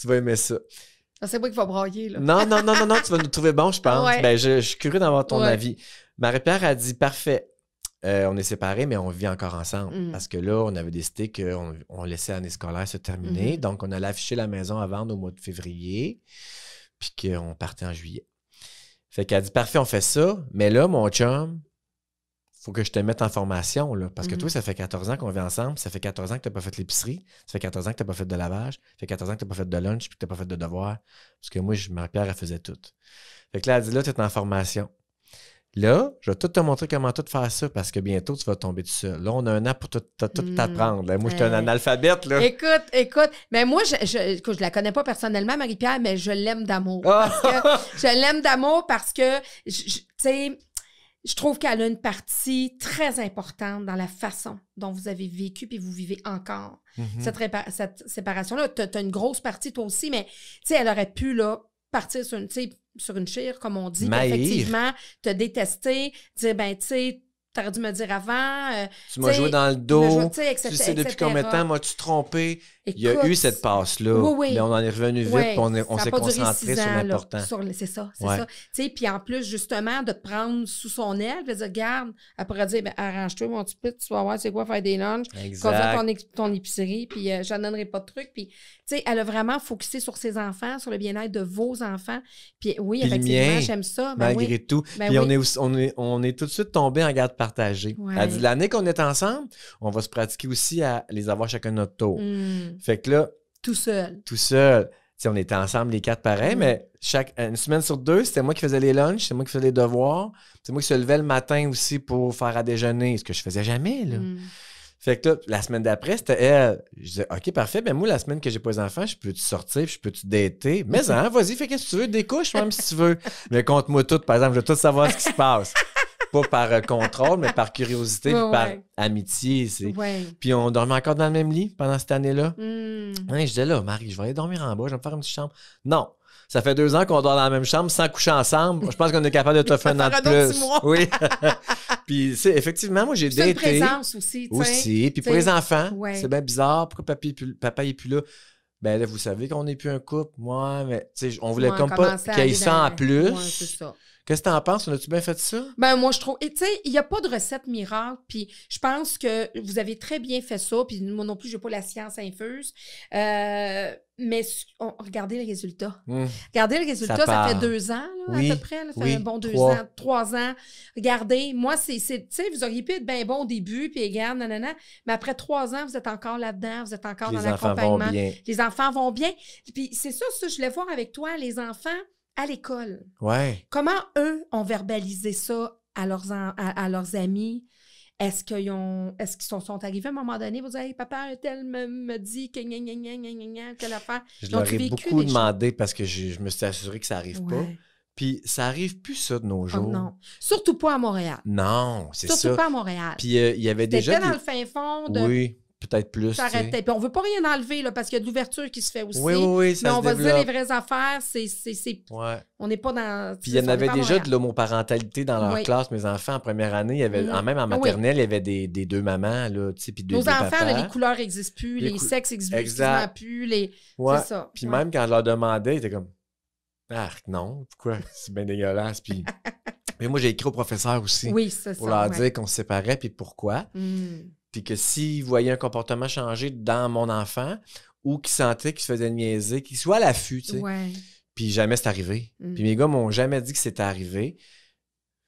Tu vas aimer ça. C'est moi qui va brailler, là. Non, tu vas nous trouver bon, je pense. Ouais. Ben, je suis curieux d'avoir ton Ouais. avis. Marie-Pierre a dit, parfait, on est séparés, mais on vit encore ensemble. Parce que là, on avait décidé qu'on laissait l'année scolaire se terminer. Donc, on allait afficher la maison à vendre au mois de février, puis qu'on partait en juillet. Fait qu'elle a dit, parfait, on fait ça. Mais là, mon chum, faut que je te mette en formation, là. Parce que toi, ça fait 14 ans qu'on vit ensemble. Ça fait 14 ans que tu n'as pas fait l'épicerie. Ça fait 14 ans que tu n'as pas fait de lavage. Ça fait 14 ans que tu n'as pas fait de lunch puis que tu n'as pas fait de devoirs. Parce que moi, Marie-Pierre, elle faisait tout. Fait que là, elle dit, là, tu es en formation. Là, je vais tout te montrer comment tout faire ça parce que bientôt, tu vas tomber tout seul. Là, on a un an pour tout t'apprendre. Là, moi, je suis un analphabète, là. Écoute. Mais moi, écoute, je la connais pas personnellement, Marie-Pierre, mais je l'aime d'amour. Je l'aime d'amour parce que, tu sais, je trouve qu'elle a une partie très importante dans la façon dont vous avez vécu puis vous vivez encore cette séparation-là. Tu as une grosse partie, toi aussi, mais tu sais, elle aurait pu là, partir sur une chire, comme on dit, effectivement, te détester, dire, ben, tu sais, t'aurais dû me dire avant. Tu m'as joué dans le dos. Etc., tu sais depuis combien de temps m'as-tu trompé? Écoute, il y a eu cette passe-là. Oui. Mais on en est revenu vite, puis on s'est concentré sur l'important. C'est ça. Tu sais, puis en plus, justement, de te prendre sous son aile, de dire, regarde, elle pourrait dire, ben, arrange-toi, mon petit pit, tu vas voir c'est quoi faire des lunchs, ton épicerie, puis je ne donnerai pas de trucs. Puis, tu sais, elle a vraiment focusé sur ses enfants, sur le bien-être de vos enfants. Puis oui, puis effectivement, j'aime ça. Malgré tout. Puis on est tout de suite tombé en garde partagée. Elle dit, l'année qu'on est ensemble, on va se pratiquer aussi à les avoir chacun notre tour. Fait que là... Tout seul. T'sais, on était ensemble les 4 pareils, mais une semaine sur 2, c'était moi qui faisais les lunchs, c'est moi qui faisais les devoirs. C'est moi qui se levais le matin aussi pour faire à déjeuner, ce que je faisais jamais, là. Fait que là, la semaine d'après, c'était elle. Je disais, OK, parfait, mais moi, la semaine que j'ai pas les enfants, je peux-tu sortir, je peux-tu dater? Mais vas-y, fais qu'est-ce que tu veux, découche même si tu veux. Mais compte-moi tout, par exemple, je veux tout savoir ce qui se passe. Pas par contrôle, mais par curiosité, puis par amitié. Puis on dormait encore dans le même lit pendant cette année-là. Je disais là, Marie, je vais aller dormir en bas, je vais me faire une petite chambre. Non. Ça fait 2 ans qu'on dort dans la même chambre sans coucher ensemble. Je pense qu'on est capable de te faire un an de plus. Oui. Puis, effectivement, moi, j'ai daté. C'est une présence aussi, tu sais. Aussi. Puis pour les enfants, c'est bien bizarre. Pourquoi papa n'est plus là? Ben là, vous savez qu'on n'est plus un couple. Moi, mais tu sais, on voulait comme pas qu'il y ait ça en plus. Ouais, c'est ça. Qu'est-ce que t'en penses? On a-tu bien fait ça? Ben, moi, je trouve... Tu sais, il n'y a pas de recette miracle, puis je pense que vous avez très bien fait ça, puis moi non plus, je n'ai pas la science infuse, mais regardez le résultat. Regardez le résultat, ça fait 2 ans, là, à peu près. Ça fait un bon 2 ans, 3 ans. Regardez, moi, tu sais, vous auriez pu être bien bon au début, puis regarde, nanana, mais après 3 ans, vous êtes encore là-dedans, vous êtes encore dans l'accompagnement. Les enfants vont bien. Puis c'est ça, je voulais voir avec toi, les enfants à l'école. Ouais. Comment eux ont verbalisé ça à leurs amis? Est-ce qu'ils sont arrivés à un moment donné, vous dire, hey, papa, tel me dit que telle affaire. Je leur ai beaucoup demandé parce que je me suis assuré que ça n'arrive pas. Puis ça n'arrive plus ça de nos jours. Oh non. Surtout pas à Montréal. Non, c'est ça. Surtout pas à Montréal. Puis il y avait déjà. C'était dans le fin fond de. Oui. Peut-être plus. Ça arrêtait. Puis on veut pas rien enlever là, parce qu'il y a de l'ouverture qui se fait aussi. Oui, ça mais on se va développe. dire les vraies affaires, c'est on n'est pas dans. Puis il y en avait déjà de l'homoparentalité dans leur classe. Mes enfants, en première année, il y avait, même en maternelle, il y avait des 2 mamans, là, tu sais, puis 2 Nos enfants, papas. là, les couleurs n'existent plus, les sexes n'existent plus. C'est ça. Puis même quand je leur demandais, ils étaient comme, non, pourquoi? C'est bien dégueulasse. Puis mais moi, j'ai écrit au professeur aussi. Oui, c'est ça. Pour leur dire qu'on se séparait, puis pourquoi. Puis que s'ils voyaient un comportement changer dans mon enfant ou qu'ils sentaient qu'il se faisait niaiser, qu'ils soient à l'affût, tu sais. Puis jamais c'est arrivé. Puis mes gars m'ont jamais dit que c'était arrivé.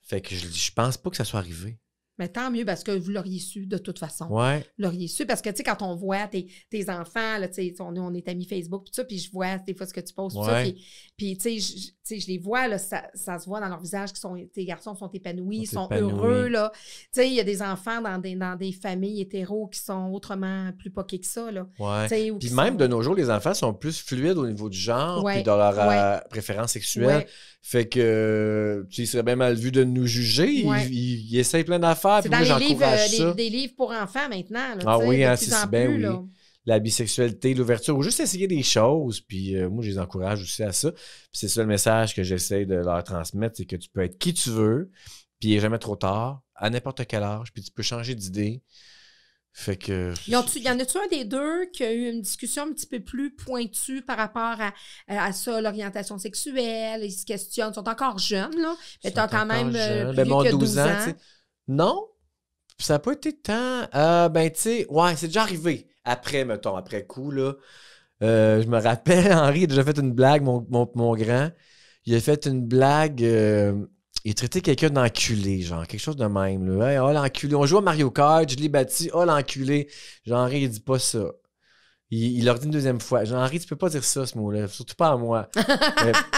Fait que je pense pas que ça soit arrivé. Mais tant mieux, parce que vous l'auriez su de toute façon. Ouais. Vous l'auriez su, parce que, tu sais, quand on voit tes enfants, là, tu sais, on est amis Facebook, tout ça, puis je vois des fois ce que tu postes, tout ça, puis tu sais, je les vois, là, ça se voit dans leur visage que tes garçons sont épanouis, sont heureux, là. Tu sais, il y a des enfants dans des familles hétéros qui sont autrement plus poqués que ça, là. Ouais. Puis même de nos jours, les enfants sont plus fluides au niveau du genre, puis de leur préférence sexuelle. Fait que, tu sais, il serait bien mal vu de nous juger. Ils essayent plein d'affaires. C'est dans les livres, des livres pour enfants maintenant. Là, oui, c'est bien, oui. La bisexualité, l'ouverture, ou juste essayer des choses. Puis moi, je les encourage aussi à ça. Puis c'est ça le message que j'essaie de leur transmettre, c'est que tu peux être qui tu veux, puis il n'est jamais trop tard, à n'importe quel âge, puis tu peux changer d'idée. Fait que... Y en a-tu un des deux qui a eu une discussion un petit peu plus pointue par rapport à ça, l'orientation sexuelle, ils se questionnent, ils sont encore jeunes, là, mais t'as quand même plus mon que 12 12 ans. ans. Non, ça n'a pas été tant... tu sais, ouais, c'est déjà arrivé. Après, mettons, après coup, là, je me rappelle, Henri a déjà fait une blague, mon grand. Il a fait une blague... il a traité quelqu'un d'enculé, genre, quelque chose de même. Là. Hey, oh, l'enculé. On joue à Mario Kart, je l'ai bâti. Oh, l'enculé. Jean-Henri, il dit pas ça. Il leur dit une deuxième fois. Jean-Henri, tu peux pas dire ça, ce mot-là. Surtout pas à moi.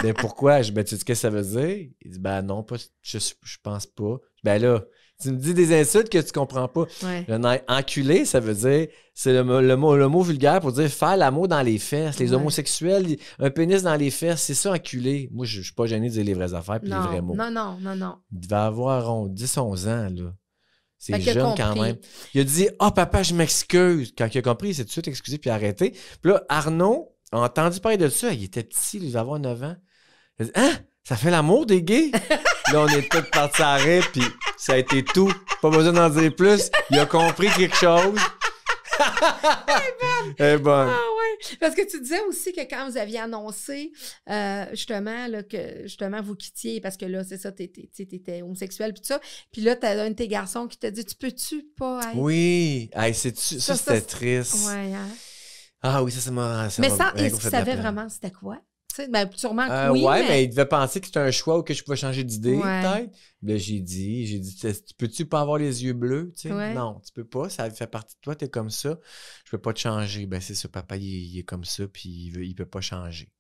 mais pourquoi? Tu sais ce que ça veut dire? Il dit, ben non, pas, je pense pas. Ben là, tu me dis des insultes que tu comprends pas. Ouais. Enculé, ça veut dire, c'est le mot vulgaire pour dire faire l'amour dans les fesses. Les homosexuels, un pénis dans les fesses, c'est ça, enculé. Moi, je suis pas gêné de dire les vraies affaires puis les vrais mots. Non. Il devait avoir 10-11 ans, là. C'est Fait jeune quand même. Il a dit « Ah, papa, je m'excuse ». Quand il a compris, il s'est tout de suite excusé puis arrêté. Puis là, Arnaud a entendu parler de ça. Il était petit, il devait avoir 9 ans. Il a dit « Hein? Ça fait l'amour des gays? » Là, on est tous partis à rire, puis ça a été tout. Pas besoin d'en dire plus. Il a compris quelque chose. Elle est bonne. Ah ouais. Parce que tu disais aussi que quand vous aviez annoncé justement là, que justement vous quittiez, parce que là, c'est ça, t'étais homosexuel puis tout ça. Puis là, t'as un de tes garçons qui t'a dit tu peux-tu pas être. Oui. Hey, ça c'était triste. Ouais, hein? Ah oui, ça m'a. Mais ça, est-ce qu'il savait vraiment c'était quoi? Ben, sûrement que oui, ouais, mais il devait penser que c'était un choix ou que je pouvais changer d'idée, peut-être. Là, j'ai dit, peux-tu pas avoir les yeux bleus? Tu sais? Ouais. Non, tu peux pas, ça fait partie de toi, t'es comme ça. Je peux pas te changer. Ben, c'est ça, papa, il est comme ça, puis il peut pas changer.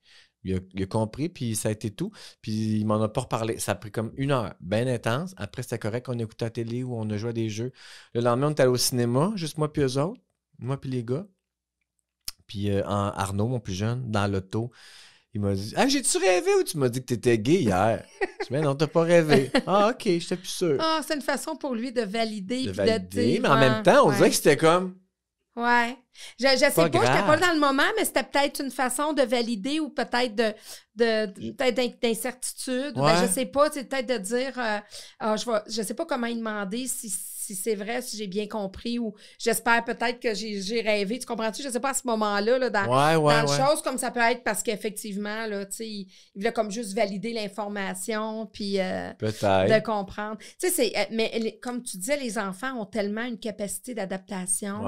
Il a compris, puis ça a été tout. Puis il m'en a pas reparlé. Ça a pris comme 1 heure, bien intense. Après, c'était correct, on écoutait la télé ou on a joué à des jeux. Le lendemain, on était allé au cinéma, juste moi puis eux autres, moi puis les gars. Puis Arnaud, mon plus jeune, dans l'auto, il m'a dit « Ah, j'ai-tu rêvé ou tu m'as dit que t'étais gay hier? » Je dis « Mais non, t'as pas rêvé. » « Ah, OK, j'étais plus sûr. » Ah, c'est une façon pour lui de valider. Mais en même temps, on dirait que c'était comme... Ouais. Je sais pas, j'étais pas dans le moment, mais c'était peut-être une façon de valider ou peut-être peut-être d'incertitude. Ouais. Ben, je sais pas, c'est peut-être de dire je sais pas comment il demander si c'est vrai, si j'ai bien compris ou j'espère peut-être que j'ai rêvé. Tu comprends-tu? Je sais pas à ce moment-là, là, dans le chose, comme ça peut être parce qu'effectivement, là, tu sais, il voulait comme juste valider l'information puis de comprendre. Tu sais, mais comme tu disais, les enfants ont tellement une capacité d'adaptation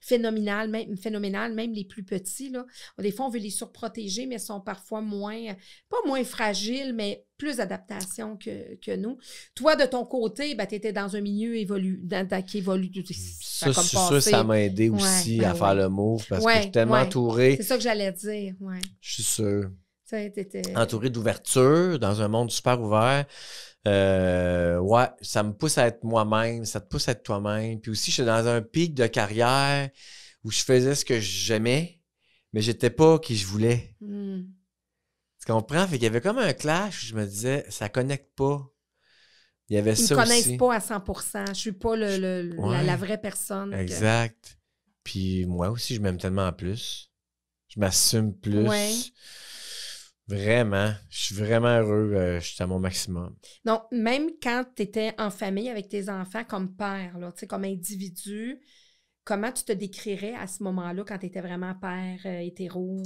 phénoménale, même les plus petits, là. Des fois, on veut les surprotéger, mais ils sont parfois pas moins fragiles, mais plus d'adaptation que nous. Toi, de ton côté, ben, tu étais dans un milieu qui évolue. Ça, c'est sûr, ça m'a aidé aussi à faire le move parce que je suis tellement entouré. C'est ça que j'allais dire, Je suis sûr. T'étais... Entouré d'ouverture, dans un monde super ouvert. Ça me pousse à être moi-même, ça te pousse à être toi-même. Puis aussi, je suis dans un pic de carrière où je faisais ce que j'aimais, mais j'étais pas qui je voulais. Tu comprends? Fait qu'il y avait comme un clash où je me disais, ça connecte pas. Il y avait ça aussi. Ils me connaissent pas à 100%. Je suis pas la vraie personne. Exact. Puis moi aussi, je m'aime tellement plus. Je m'assume plus. Ouais. Vraiment. Je suis vraiment heureux. Je suis à mon maximum. Donc, même quand tu étais en famille avec tes enfants comme père, là, comme individu, comment tu te décrirais à ce moment-là quand tu étais vraiment père hétéro?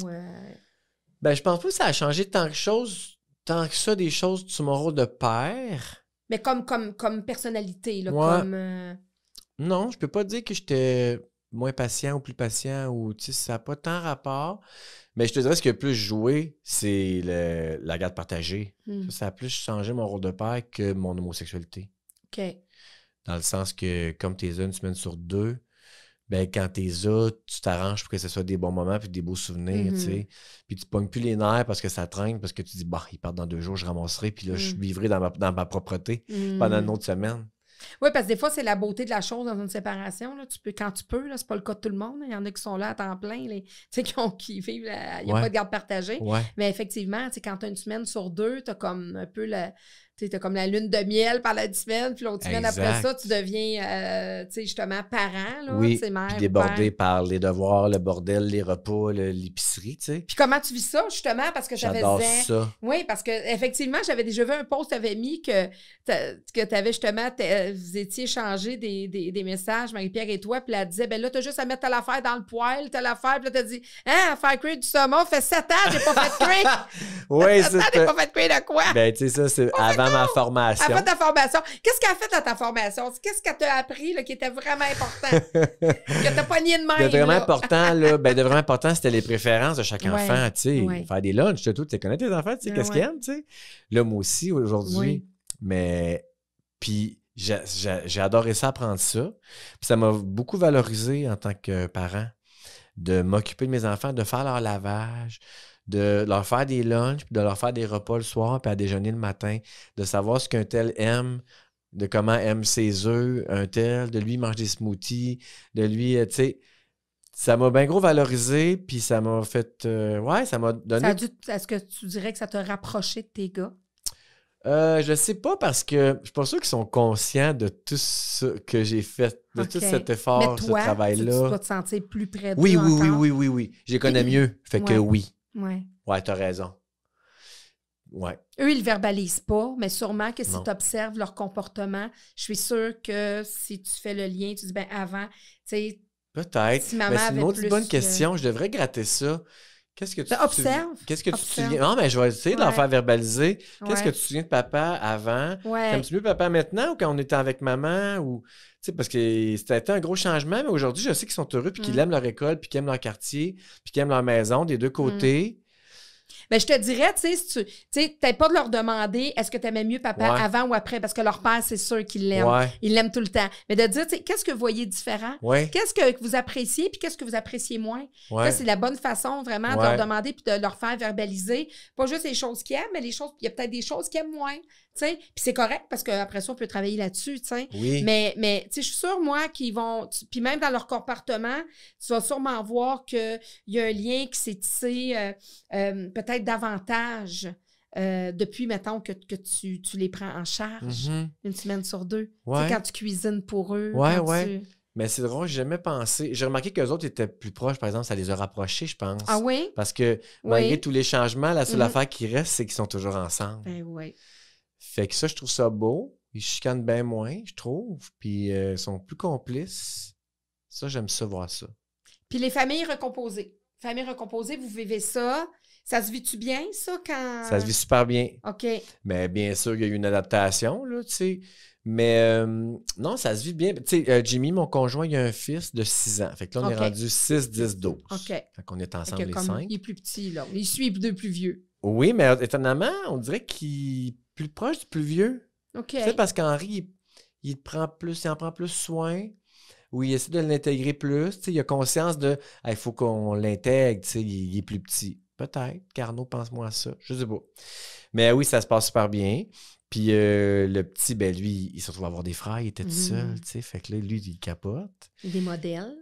Ben, je pense pas que ça a changé tant que ça des choses sur mon rôle de père. Mais comme personnalité, là, comme... Non, je peux pas dire que j'étais moins patient ou plus patient ou, tu sais, ça n'a pas tant rapport. Mais je te dirais, ce qui a plus joué, c'est la garde partagée. Ça a plus changé mon rôle de père que mon homosexualité. OK. Dans le sens que, comme t'es une semaine sur 2, ben quand t'es là, tu t'arranges pour que ce soit des bons moments puis des beaux souvenirs, tu sais. Puis tu pognes plus les nerfs parce que ça traîne, parce que tu dis, bah, ils partent dans 2 jours, je ramasserai, puis là, je vivrai dans ma propreté pendant une autre semaine. Oui, parce que des fois, c'est la beauté de la chose dans une séparation. Là. Quand tu peux, là, c'est pas le cas de tout le monde. Il y en a qui sont là à temps plein, qui vivent, il n'y a pas de garde partagée. Ouais. Mais effectivement, quand tu as une semaine sur 2, tu as comme un peu t'as comme la lune de miel pendant 10 semaines, puis l'autre semaine après ça, tu deviens, tu sais, justement, parent, là, oui, mère, puis débordé père. par les devoirs, le bordel, les repas, l'épicerie, tu sais. Puis comment tu vis ça, justement, parce que J'adore ça. Oui, parce que effectivement, j'avais déjà vu un post, tu avais mis que tu avais justement, vous étiez échangé des messages, Marie-Pierre et toi, puis elle disait, ben là, t'as juste à mettre telle affaire dans le poêle, telle affaire, puis là, t'as dit, hein, faire cuire du saumon, fait 7 ans, j'ai pas fait cuire. Oui, c'est ça. J'ai pas fait cuire de quoi? Ben, tu sais, ça, c'est avant ma formation. Avant ta formation. Qu'est-ce qu'elle a fait à ta formation? Qu'est-ce qu'elle t'a appris là, qui était vraiment important? Que t'as pas nié de même. De vraiment là. important, là, ben, de vraiment important, c'était les préférences de chaque enfant, tu sais. Ouais. Faire des lunchs, tout. Tu connais tes enfants, tu sais, qu'est-ce qu'ils aiment, tu sais. Là, moi aussi, aujourd'hui. Oui. Mais, puis, j'ai adoré ça, apprendre ça. Puis ça m'a beaucoup valorisé en tant que parent de m'occuper de mes enfants, de faire leur lavage, de leur faire des lunchs, puis de leur faire des repas le soir, puis à déjeuner le matin, de savoir ce qu'un tel aime, de comment aime ses œufs, un tel, de lui manger des smoothies, de lui, tu sais, ça m'a bien gros valorisé, puis ça m'a fait, ouais, ça m'a donné... Est-ce que tu dirais que ça t'a rapproché de tes gars? Je sais pas parce que je suis pas sûr qu'ils sont conscients de tout ce que j'ai fait, de tout cet effort, mais toi, ce travail-là. Tu dois te sentir plus près d'eux oui, encore? oui. Je les connais mieux, fait que oui. Ouais. Ouais, t'as raison. Ouais. Eux, ils le verbalisent pas, mais sûrement que si Non. tu observes leur comportement, je suis sûre que si tu fais le lien, tu dis, ben avant, tu sais... Peut-être. Si maman mais c'est une avait autre plus, bonne question. Je devrais gratter ça. Qu'est-ce que tu observe. Qu'est-ce que tu te Observe. souviens? Non, mais je vais essayer de leur faire verbaliser. Qu'est-ce Ouais. que tu te souviens de papa avant? Ouais. T'aimes-tu mieux papa maintenant ou quand on était avec maman? Ou, tu sais, parce que c'était un gros changement, mais aujourd'hui, je sais qu'ils sont heureux puis qu'ils aiment leur école puis qu'ils aiment leur quartier puis qu'ils aiment leur maison des deux côtés. Ben, je te dirais, tu sais, si tu sais, peut-être pas de leur demander est-ce que tu aimais mieux papa Ouais. avant ou après, parce que leur père, c'est sûr qu'ils l'aiment. Ouais. Ils l'aiment tout le temps. Mais de dire, tu sais, qu'est-ce que vous voyez différent? Ouais. Qu'est-ce que vous appréciez, puis qu'est-ce que vous appréciez moins? Ouais. Ça, c'est la bonne façon, vraiment, de Ouais. leur demander puis de leur faire verbaliser. Pas juste les choses qu'ils aiment, mais les choses, il y a peut-être des choses qu'ils aiment moins, tu sais. Puis c'est correct, parce qu'après ça, on peut travailler là-dessus, tu sais. Oui. Mais tu sais, je suis sûre, moi, qu'ils vont... Puis même dans leur comportement, tu vas sûrement voir qu'il y a un lien qui s'est tissé peut-être davantage depuis, mettons, que tu les prends en charge une semaine sur 2. Ouais. Tu sais, quand tu cuisines pour eux. Ouais, quand ouais. Mais c'est drôle, j'ai jamais pensé. J'ai remarqué qu'eux autres étaient plus proches, par exemple, ça les a rapprochés, je pense. Ah oui? Parce que malgré Oui. tous les changements, la seule affaire qui reste, c'est qu'ils sont toujours ensemble. Ben oui. Fait que ça, je trouve ça beau. Ils chicanent bien moins, je trouve. Puis ils sont plus complices. Ça, j'aime ça, voir ça. Puis les familles recomposées. Familles recomposées, vous vivez ça. Ça se vit-tu bien, ça, quand... Ça se vit super bien. OK. Mais bien sûr, il y a eu une adaptation, là, tu sais. Mais non, ça se vit bien. Tu sais, Jimmy, mon conjoint, il a un fils de 6 ans. Fait que là, on est rendu 6, 10, 12. OK. Fait qu'on est ensemble, les comme 5. il est plus petit, là. Il suit deux plus vieux. Oui, mais étonnamment, on dirait qu'il est plus proche du plus vieux. OK. Tu sais, parce qu'Henri, il en prend plus soin, ou il essaie de l'intégrer plus. Tu sais, il a conscience de il faut qu'on l'intègre, tu sais, il est plus petit. Peut-être. Carnot, pense-moi à ça. Je sais pas. Mais oui, ça se passe super bien. Puis le petit, ben lui, il se retrouve à avoir des frères, il était tout seul, tu sais. Fait que là, lui, il capote. Des modèles.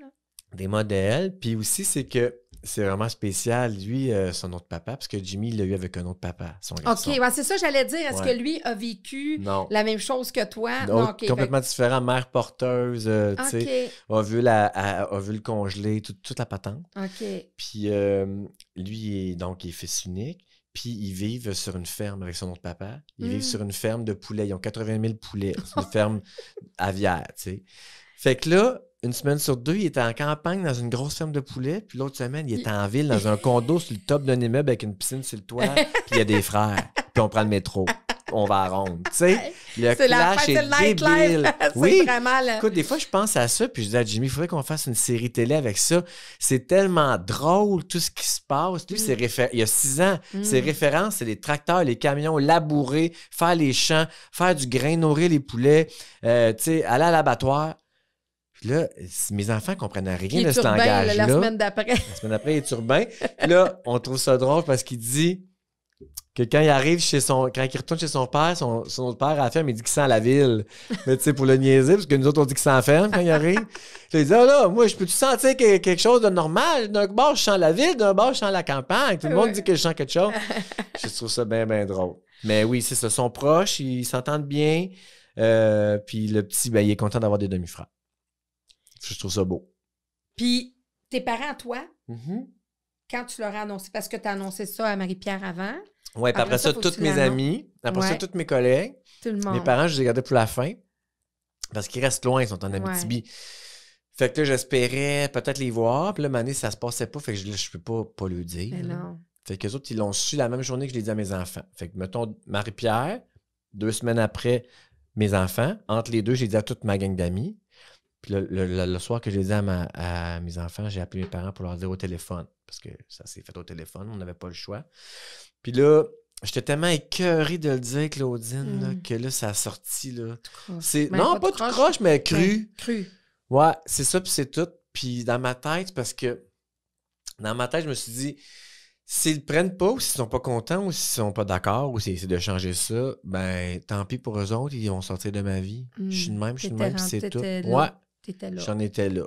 Des modèles. Puis aussi, c'est que c'est vraiment spécial, lui, son autre papa, parce que Jimmy, il l'a eu avec un autre papa, son garçon. OK, ouais, c'est ça j'allais dire. Est-ce que lui a vécu la même chose que toi? Non, complètement différent. Mère porteuse, tu sais, a vu le congelé, toute la patente. OK. Puis lui, il est fils unique. Puis ils vivent sur une ferme avec son autre papa. Ils vivent sur une ferme de poulets. Ils ont 80 000 poulets. C'est une ferme aviaire, tu sais. Fait que là, une semaine sur 2, il était en campagne dans une grosse ferme de poulets. Puis l'autre semaine, il était en ville dans un condo sur le top d'un immeuble avec une piscine sur le toit. Puis il y a des frères. Puis on prend le métro. On va à ronde. Tu sais, le clash est débile. Oui, vraiment écoute, des fois, je pense à ça, puis je dis à Jimmy, il faudrait qu'on fasse une série télé avec ça. C'est tellement drôle, tout ce qui se passe. Lui, il y a 6 ans, ses références, c'est les tracteurs, les camions, labourer, faire les champs, faire du grain, nourrir les poulets, tu sais, aller à l'abattoir. Puis là, mes enfants comprennent rien de cet langage-là. La semaine d'après. La semaine d'après, il est urbain. Puis là, on trouve ça drôle parce qu'il dit... que quand il arrive quand il retourne chez son père, son autre père, à la ferme, il dit qu'il sent la ville. Mais tu sais, pour le niaiser, parce que nous autres, on dit qu'il s'enferme quand il arrive. Il dit, ah là, moi, je peux-tu sentir quelque chose de normal? D'un bord, je sens la ville, d'un bord, je sens la campagne. Tout le monde dit que je sens quelque chose. Je trouve ça bien, bien drôle. Mais oui, c'est ça. Ils sont proches, ils s'entendent bien. Puis le petit, ben, il est content d'avoir des demi-frères. Je trouve ça beau. Puis, tes parents, toi, quand tu leur as annoncé, parce que tu as annoncé ça à Marie-Pierre avant. Oui, puis après ça, tous mes amis, après ça, tous mes collègues. Tout le monde. Mes parents, je les ai gardés pour la fin. Parce qu'ils restent loin, ils sont en Abitibi. Fait que là, j'espérais peut-être les voir. Puis là, année, ça se passait pas. Fait que je peux pas le dire. Mais non. Fait qu'eux autres, ils l'ont su la même journée que je l'ai dit à mes enfants. Fait que, mettons, Marie-Pierre, 2 semaines après, mes enfants. Entre les deux, j'ai dit à toute ma gang d'amis. Puis le soir que j'ai dit à mes enfants, j'ai appelé mes parents pour leur dire au téléphone. Parce que ça s'est fait au téléphone, on n'avait pas le choix. Puis là, j'étais tellement écœuré de le dire, Claudine, là, que là, ça a sorti. Là. Non, pas tout croche, mais cru. Cru. Ouais, c'est ça, puis c'est tout. Puis dans ma tête, parce que dans ma tête, je me suis dit, s'ils le prennent pas, ou s'ils sont pas contents, ou s'ils sont pas d'accord, ou s'ils essaient de changer ça, ben tant pis pour eux autres, ils vont sortir de ma vie. Je suis de même, puis c'est tout. Ouais, j'en étais là.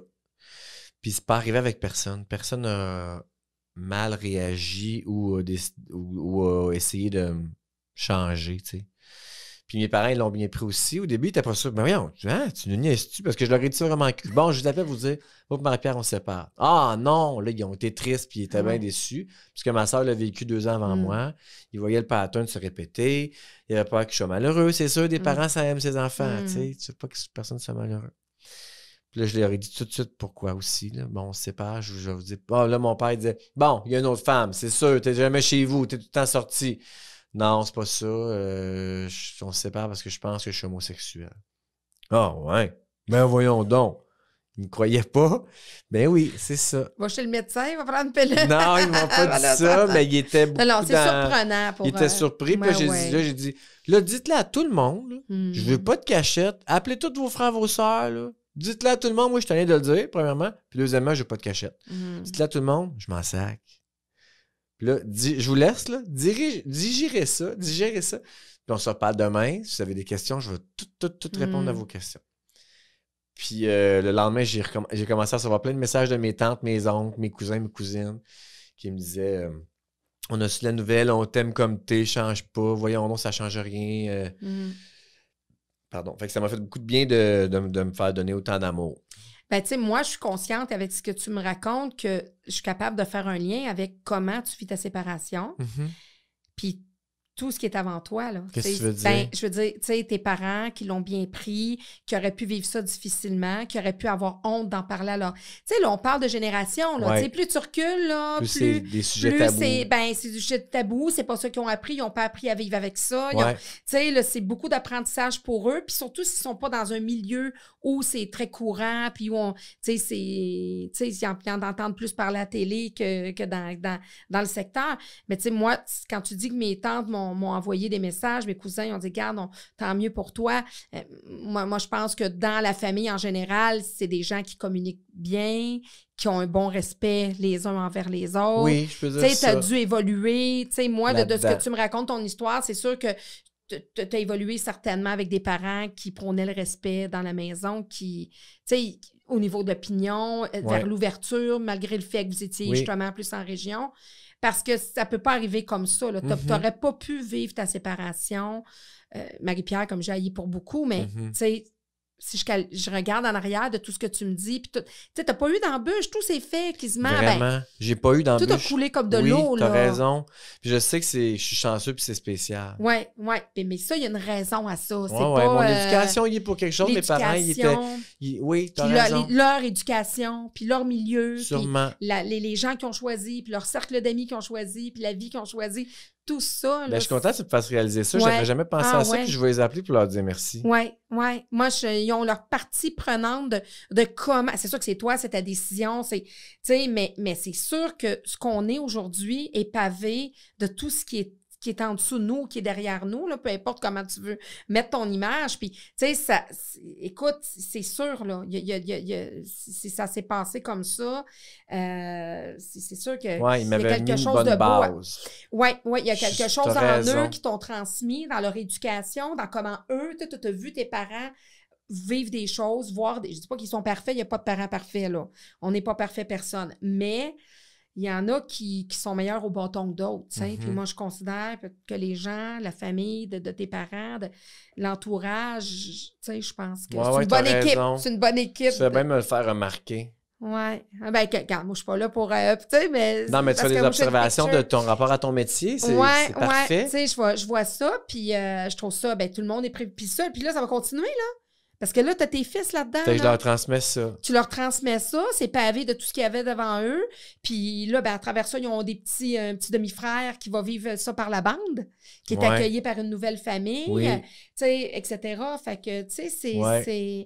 Puis c'est pas arrivé avec personne. Personne n'a mal réagi ou a essayé de me changer, tu sais. Puis mes parents, ils l'ont bien pris aussi. Au début, ils étaient pas sûrs. Mais voyons, tu nous niaises-tu? Parce que je leur ai dit ça vraiment cru. Bon, je vous appelle pour vous dire, moi et Marie-Pierre, on se sépare. Ah non! Là, ils ont été tristes puis ils étaient bien déçus. Parce que ma soeur l'a vécu 2 ans avant moi. Ils voyaient le pattern se répéter. Il avait peur que je sois malheureux. C'est sûr, des parents, ça aime ses enfants. Tu sais, tu veux pas que personne soit malheureux. Puis là, je leur ai dit tout de suite pourquoi aussi. Là. Bon, on se sépare. Je vous dis, bon, là, mon père, il disait, bon, il y a une autre femme, c'est sûr, t'es jamais chez vous, t'es tout le temps sorti. Non, c'est pas ça. On se sépare parce que je pense que je suis homosexuel. Ah, ouais. Ben, voyons donc. Ils ne croyaient pas. Ben oui, c'est ça. Va chez le médecin, il va prendre une pilule. Non, ils m'ont pas dit ça, mais il était beaucoup non, c'est surprenant pour il était surpris. Puis là, j'ai dit, là, dites-le à tout le monde. Je veux pas de cachette. Appelez tous vos frères, vos sœurs, là. Dites-le à tout le monde. Moi, je suis allé de le dire, premièrement. Puis deuxièmement, je veux pas de cachette. Dites-le à tout le monde. Je m'en sac. Puis là, je vous laisse, là. Digérez ça. Puis on se reparle demain. Si vous avez des questions, je vais tout répondre à vos questions. Puis le lendemain, j'ai commencé à recevoir plein de messages de mes tantes, mes oncles, mes cousins, mes cousines qui me disaient on a su la nouvelle, on t'aime comme t'es, change pas. Voyons, non, ça change rien. Pardon. Fait que ça m'a fait beaucoup de bien de me faire donner autant d'amour. Ben, tu sais, moi, je suis consciente avec ce que tu me racontes que je suis capable de faire un lien avec comment tu vis ta séparation. Puis tout ce qui est avant toi, là. Qu'est-ce que tu veux dire? Ben, je veux dire, tu sais, tes parents qui l'ont bien pris, qui auraient pu vivre ça difficilement, qui auraient pu avoir honte d'en parler à leur... Tu sais, là, on parle de génération, là. Tu sais, plus tu recules, là, plus c'est des sujets tabous. c'est du sujet tabou. C'est pas ça qu'ils ont appris. Ils n'ont pas appris à vivre avec ça. Tu sais, là, c'est beaucoup d'apprentissage pour eux. Puis surtout, s'ils sont pas dans un milieu où c'est très courant, puis où on... Tu sais, ils en entendent plus parler à la télé que dans le secteur. Mais tu sais, moi, quand tu dis que mes tantes m'ont envoyé des messages, mes cousins ils ont dit « Regarde, tant mieux pour toi. » Moi, je pense que dans la famille, en général, c'est des gens qui communiquent bien, qui ont un bon respect les uns envers les autres. Oui, je peux dire ça. Tu sais, tu as dû évoluer. Tu sais, moi, de ce que tu me racontes, ton histoire, c'est sûr que tu as évolué certainement avec des parents qui prônaient le respect dans la maison, qui, tu sais, au niveau de l'opinion, vers l'ouverture, malgré le fait que vous étiez justement plus en région. Parce que ça peut pas arriver comme ça. Tu n'aurais pas pu vivre ta séparation. Marie-Pierre, comme j'ai haï pour beaucoup, mais tu sais, si je regarde en arrière de tout ce que tu me dis, puis tu n'as pas eu d'embûche, tout s'est fait quasiment. Vraiment, j'ai pas eu d'embûche. Tout a coulé comme de l'eau. Tu as raison. Puis je sais que je suis chanceux puis c'est spécial. Oui. Mais ça, il y a une raison à ça. C'est pas, mon éducation, il est pour quelque chose. Mes parents, ils étaient... Oui, tu as raison. Leur éducation, puis leur milieu. Sûrement. Puis les gens qui ont choisi, puis leur cercle d'amis qui ont choisi, puis la vie qu'ils ont choisi. Tout ça. Ben, je suis contente que tu me fasses réaliser ça. J'avais jamais pensé à ça, puis je vais les appeler pour leur dire merci. Oui. Moi, ils ont leur partie prenante de comment... C'est sûr que c'est toi, c'est ta décision, mais c'est sûr que ce qu'on est aujourd'hui est pavé de tout ce qui est en dessous de nous, qui est derrière nous, là, peu importe comment tu veux mettre ton image. Puis, tu sais, écoute, c'est sûr, là, ça s'est passé comme ça. C'est sûr qu'il y a quelque chose de beau. Oui, il y a quelque chose en raison. eux qui t'ont transmis dans leur éducation, dans comment eux, tu as vu tes parents vivre des choses, je dis pas qu'ils sont parfaits, il n'y a pas de parents parfaits, là. On n'est pas parfait personne. Mais il y en a qui sont meilleurs au bâton que d'autres, tu sais. Puis moi, je considère que les gens, la famille de tes parents, de l'entourage, tu sais, je pense que c'est une bonne équipe. C'est une bonne équipe. Tu vas bien me le faire remarquer. Oui. Ben, regarde, moi, je suis pas là pour, tu sais, mais... Non, mais tu fais des observations de ton rapport à ton métier, c'est parfait. Oui, tu sais, je vois ça, puis je trouve ça, ben, tout le monde est prêt. Puis ça, puis là, ça va continuer, là. Parce que là, tu as tes fils là-dedans. Fait que je leur transmets ça. Tu leur transmets ça, c'est pavé de tout ce qu'il y avait devant eux. Puis là, ben, à travers ça, ils ont un petit demi-frère qui va vivre ça par la bande, qui est accueilli par une nouvelle famille, tu sais, etc. Fait que, tu sais,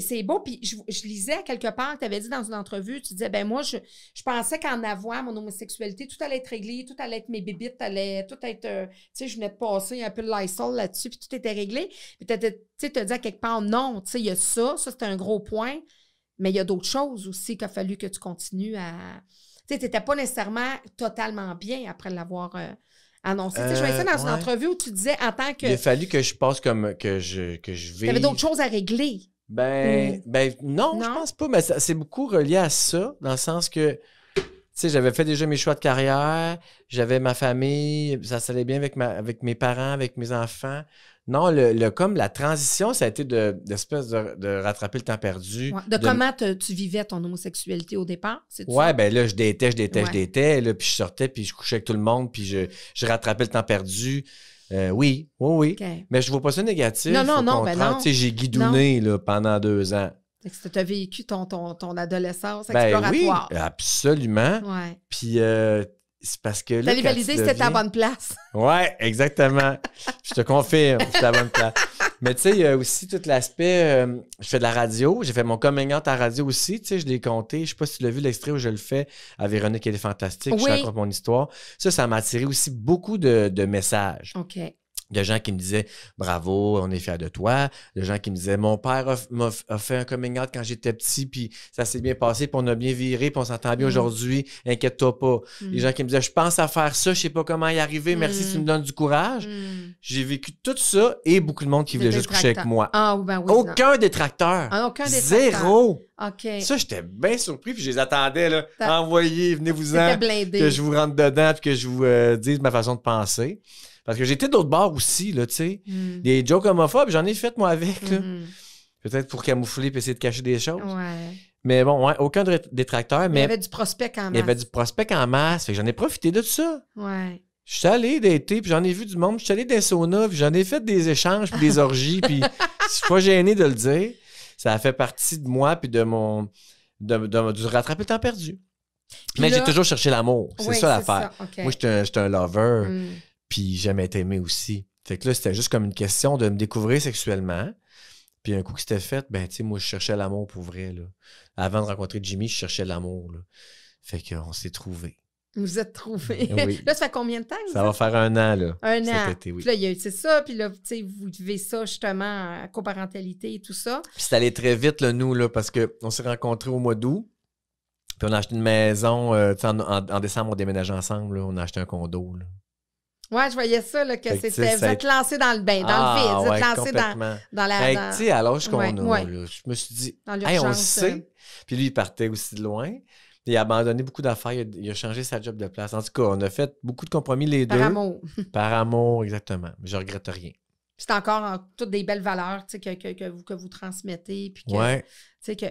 c'est beau. Puis je lisais à quelque part, tu avais dit dans une entrevue, tu disais, ben moi, je pensais qu'en avoir mon homosexualité, tout allait être réglé, tout allait être mes bébites, tout être, tu sais, je venais de passer un peu le Lysol là-dessus, puis tout était réglé. Puis tu sais, te dis à quelque part, non, tu sais, il y a ça, c'est un gros point, mais il y a d'autres choses aussi qu'il a fallu que tu continues à... Tu sais, tu n'étais pas nécessairement totalement bien après l'avoir annoncé. Tu sais, je voyais ça dans une entrevue où tu disais en tant que... Il a fallu que je passe comme que je vive... Tu avais d'autres choses à régler. Ben non, je pense pas, mais c'est beaucoup relié à ça, dans le sens que, tu sais, j'avais fait déjà mes choix de carrière, j'avais ma famille, ça allait bien avec mes parents, avec mes enfants. Non, comme la transition, ça a été d'espèce de rattraper le temps perdu. Ouais. Comment tu vivais ton homosexualité au départ? Ouais, ben là, je détais. Là, puis je sortais, puis je couchais avec tout le monde, puis je rattrapais le temps perdu. Oui. Okay. Mais je ne vois pas ça négatif. Non. Tu sais, j'ai guidonné là, pendant 2 ans. Tu as vécu ton adolescence exploratoire. Oui, absolument. Ouais. Puis... c'est parce que là. T'allais valider si c'était ta bonne place. Ouais, exactement. Je te confirme, c'est la bonne place. Mais tu sais, il y a aussi tout l'aspect. Je fais de la radio. J'ai fait mon coming out à la radio aussi. Tu sais, je l'ai compté. Je sais pas si tu l'as vu l'extrait où je le fais à Véronique, elle est fantastique. Oui. Je raconte mon histoire. Ça m'a attiré aussi beaucoup de messages. OK. De gens qui me disaient « Bravo, on est fiers de toi ». De gens qui me disaient « Mon père a fait un coming out quand j'étais petit, puis ça s'est bien passé, puis on a bien viré, puis on s'entend bien aujourd'hui, inquiète-toi pas ». Les gens qui me disaient « Je pense à faire ça, je sais pas comment y arriver, merci, tu me donnes du courage ». J'ai vécu tout ça et beaucoup de monde qui voulait juste coucher avec moi. Ah, ben oui, aucun détracteur. Aucun détracteur. Zéro. OK. Ça, j'étais bien surpris, puis je les attendais, là. Envoyez, venez-vous-en, que je vous rentre dedans, puis que je vous dise ma façon de penser. Parce que j'étais d'autre bord aussi, là, tu sais. Des jokes homophobes, j'en ai fait, moi, avec, là. Peut-être pour camoufler et essayer de cacher des choses. Ouais. Mais bon, ouais, aucun détracteur. Mais il y avait du prospect en masse. Il y avait du prospect en masse. Fait que j'en ai profité de ça. Ouais. Je suis allé d'été, puis j'en ai vu du monde. Je suis allé dans les saunas, puis j'en ai fait des échanges, puis des orgies, puis je suis pas gêné de le dire. Ça a fait partie de moi, puis de du rattraper le temps perdu. Puis mais là, j'ai toujours cherché l'amour. C'est ça l'affaire. Okay. Moi, j'étais un lover. Puis jamais été aimé aussi. Fait que là, c'était juste comme une question de me découvrir sexuellement. Puis un coup que c'était fait, ben, tu sais, moi, je cherchais l'amour pour vrai, là. Avant de rencontrer Jimmy, je cherchais l'amour, là. Fait qu'on s'est trouvés. Vous êtes trouvés. Oui. Là, ça fait combien de temps? Ça va faire 1 an, là. 1 an. Cet été, oui. Puis là, c'est ça. Puis là, tu sais, vous vivez ça, justement, à coparentalité et tout ça. Puis c'est allé très vite, là, nous, là, parce qu'on s'est rencontrés au mois d'août. Puis on a acheté une maison. En décembre, on déménageait ensemble, là. On a acheté un condo, là. Ouais, je voyais ça, là, que c'était. Vous êtes lancé dans le bain, dans le vide. Vous êtes lancé dans la. Tu sais, à l'âge qu'on a, là, je me suis dit, hey, on le sait. Puis lui, il partait aussi de loin. Il a abandonné beaucoup d'affaires. Il a changé sa job de place. En tout cas, on a fait beaucoup de compromis les deux. Par amour. Par amour, exactement. Je regrette rien. C'est encore toutes des belles valeurs, tu sais, que vous transmettez. Puis que, ouais. Tu sais, que.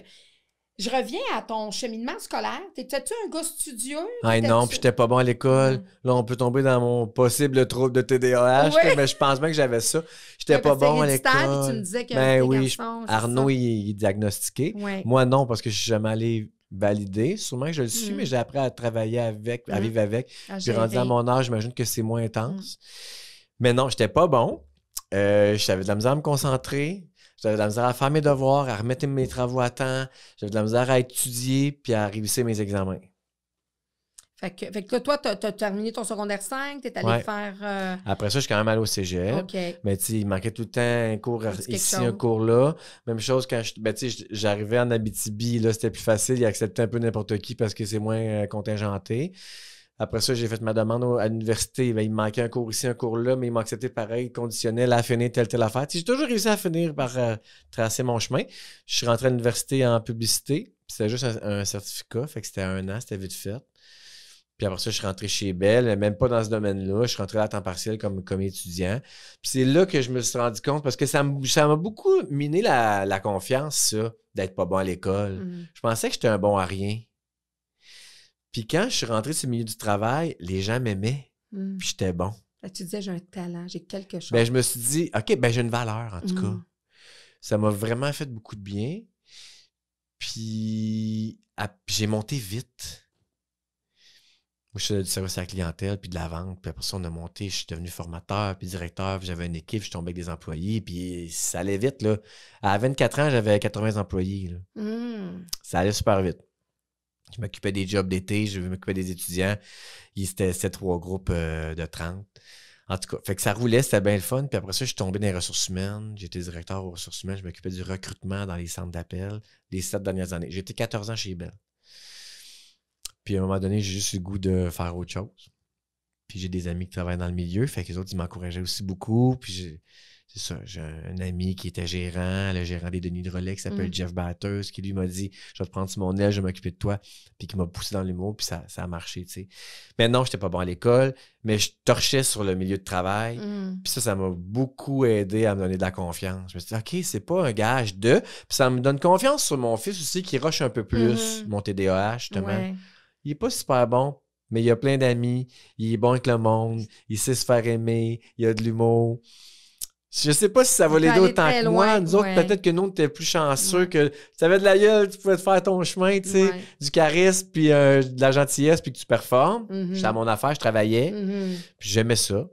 Je reviens à ton cheminement scolaire. T'étais-tu un gars studieux? Ah non, puis j'étais pas bon à l'école. Là, on peut tomber dans mon possible trouble de TDAH, mais je pense bien que j'avais ça. J'étais pas bon à l'école. Puis tu me disais que Arnaud, il est diagnostiqué. Ouais. Moi, non, parce que je suis jamais allé valider. Sûrement que je le suis, mais j'ai appris à travailler avec, à vivre avec. Puis rendu à mon âge, j'imagine que c'est moins intense. Mais non, j'étais pas bon. J'avais de la misère à me concentrer. J'avais de la misère à faire mes devoirs, à remettre mes travaux à temps. J'avais de la misère à étudier puis à réussir mes examens. Fait que toi, tu as terminé ton secondaire 5, tu es allé faire... Après ça, je suis quand même allé au cégep. Okay. Mais tu sais, il manquait tout le temps un cours ici, un cours là. Même chose quand j'arrivais en Abitibi, là, c'était plus facile. Ils acceptaient un peu n'importe qui parce que c'est moins contingenté. Après ça, j'ai fait ma demande à l'université. Ben, il me manquait un cours ici, un cours là, mais ils m'ont accepté pareil, conditionnel à finir telle affaire. J'ai toujours réussi à finir par tracer mon chemin. Je suis rentré à l'université en publicité. C'était juste un certificat, fait que c'était 1 an, c'était vite fait. Puis après ça, je suis rentré chez Bell, même pas dans ce domaine-là. Je suis rentré à temps partiel comme étudiant. Puis c'est là que je me suis rendu compte, parce que ça m'a beaucoup miné la confiance, ça, d'être pas bon à l'école. Je pensais que j'étais un bon à rien. Puis quand je suis rentré sur le milieu du travail, les gens m'aimaient, puis j'étais bon. Tu disais, j'ai un talent, j'ai quelque chose. Ben, je me suis dit, OK, ben j'ai une valeur, en tout cas. Ça m'a vraiment fait beaucoup de bien. Puis j'ai monté vite. Moi, je faisais du service à la clientèle, puis de la vente. Puis après ça, on a monté, je suis devenu formateur, puis directeur, puis j'avais une équipe, je tombais avec des employés, puis ça allait vite, là. À 24 ans, j'avais 80 employés, là. Ça allait super vite. Je m'occupais des jobs d'été, je m'occupais des étudiants. C'était 3 groupes de 30. En tout cas, fait que ça roulait, c'était bien le fun. Puis après ça, je suis tombé dans les ressources humaines. J'étais directeur aux ressources humaines. Je m'occupais du recrutement dans les centres d'appel les 7 dernières années. J'ai été 14 ans chez Bell. Puis à un moment donné, j'ai juste eu le goût de faire autre chose. Puis j'ai des amis qui travaillent dans le milieu. Fait que les autres, ils m'encourageaient aussi beaucoup. Puis c'est ça, j'ai un ami qui était le gérant des Denis de Relais, qui s'appelle Jeff Batters, qui lui m'a dit, je vais te prendre sur mon aile, je vais m'occuper de toi, puis qui m'a poussé dans l'humour, puis ça a marché, tu sais. Mais non, j'étais pas bon à l'école, mais je torchais sur le milieu de travail, puis ça m'a beaucoup aidé à me donner de la confiance. Je me suis dit, OK, c'est pas un gage de, puis ça me donne confiance sur mon fils aussi, qui rush un peu plus, mon TDAH, justement. Ouais. Il est pas super bon, mais il a plein d'amis, il est bon avec le monde, il sait se faire aimer, il a de l'humour. Je sais pas si ça va l'aider autant que moi. Nous autres, peut-être que nous, on était plus chanceux, que tu avais de la gueule, tu pouvais te faire ton chemin, tu sais, du charisme, puis de la gentillesse, puis que tu performes. J'étais à mon affaire, je travaillais, puis j'aimais ça.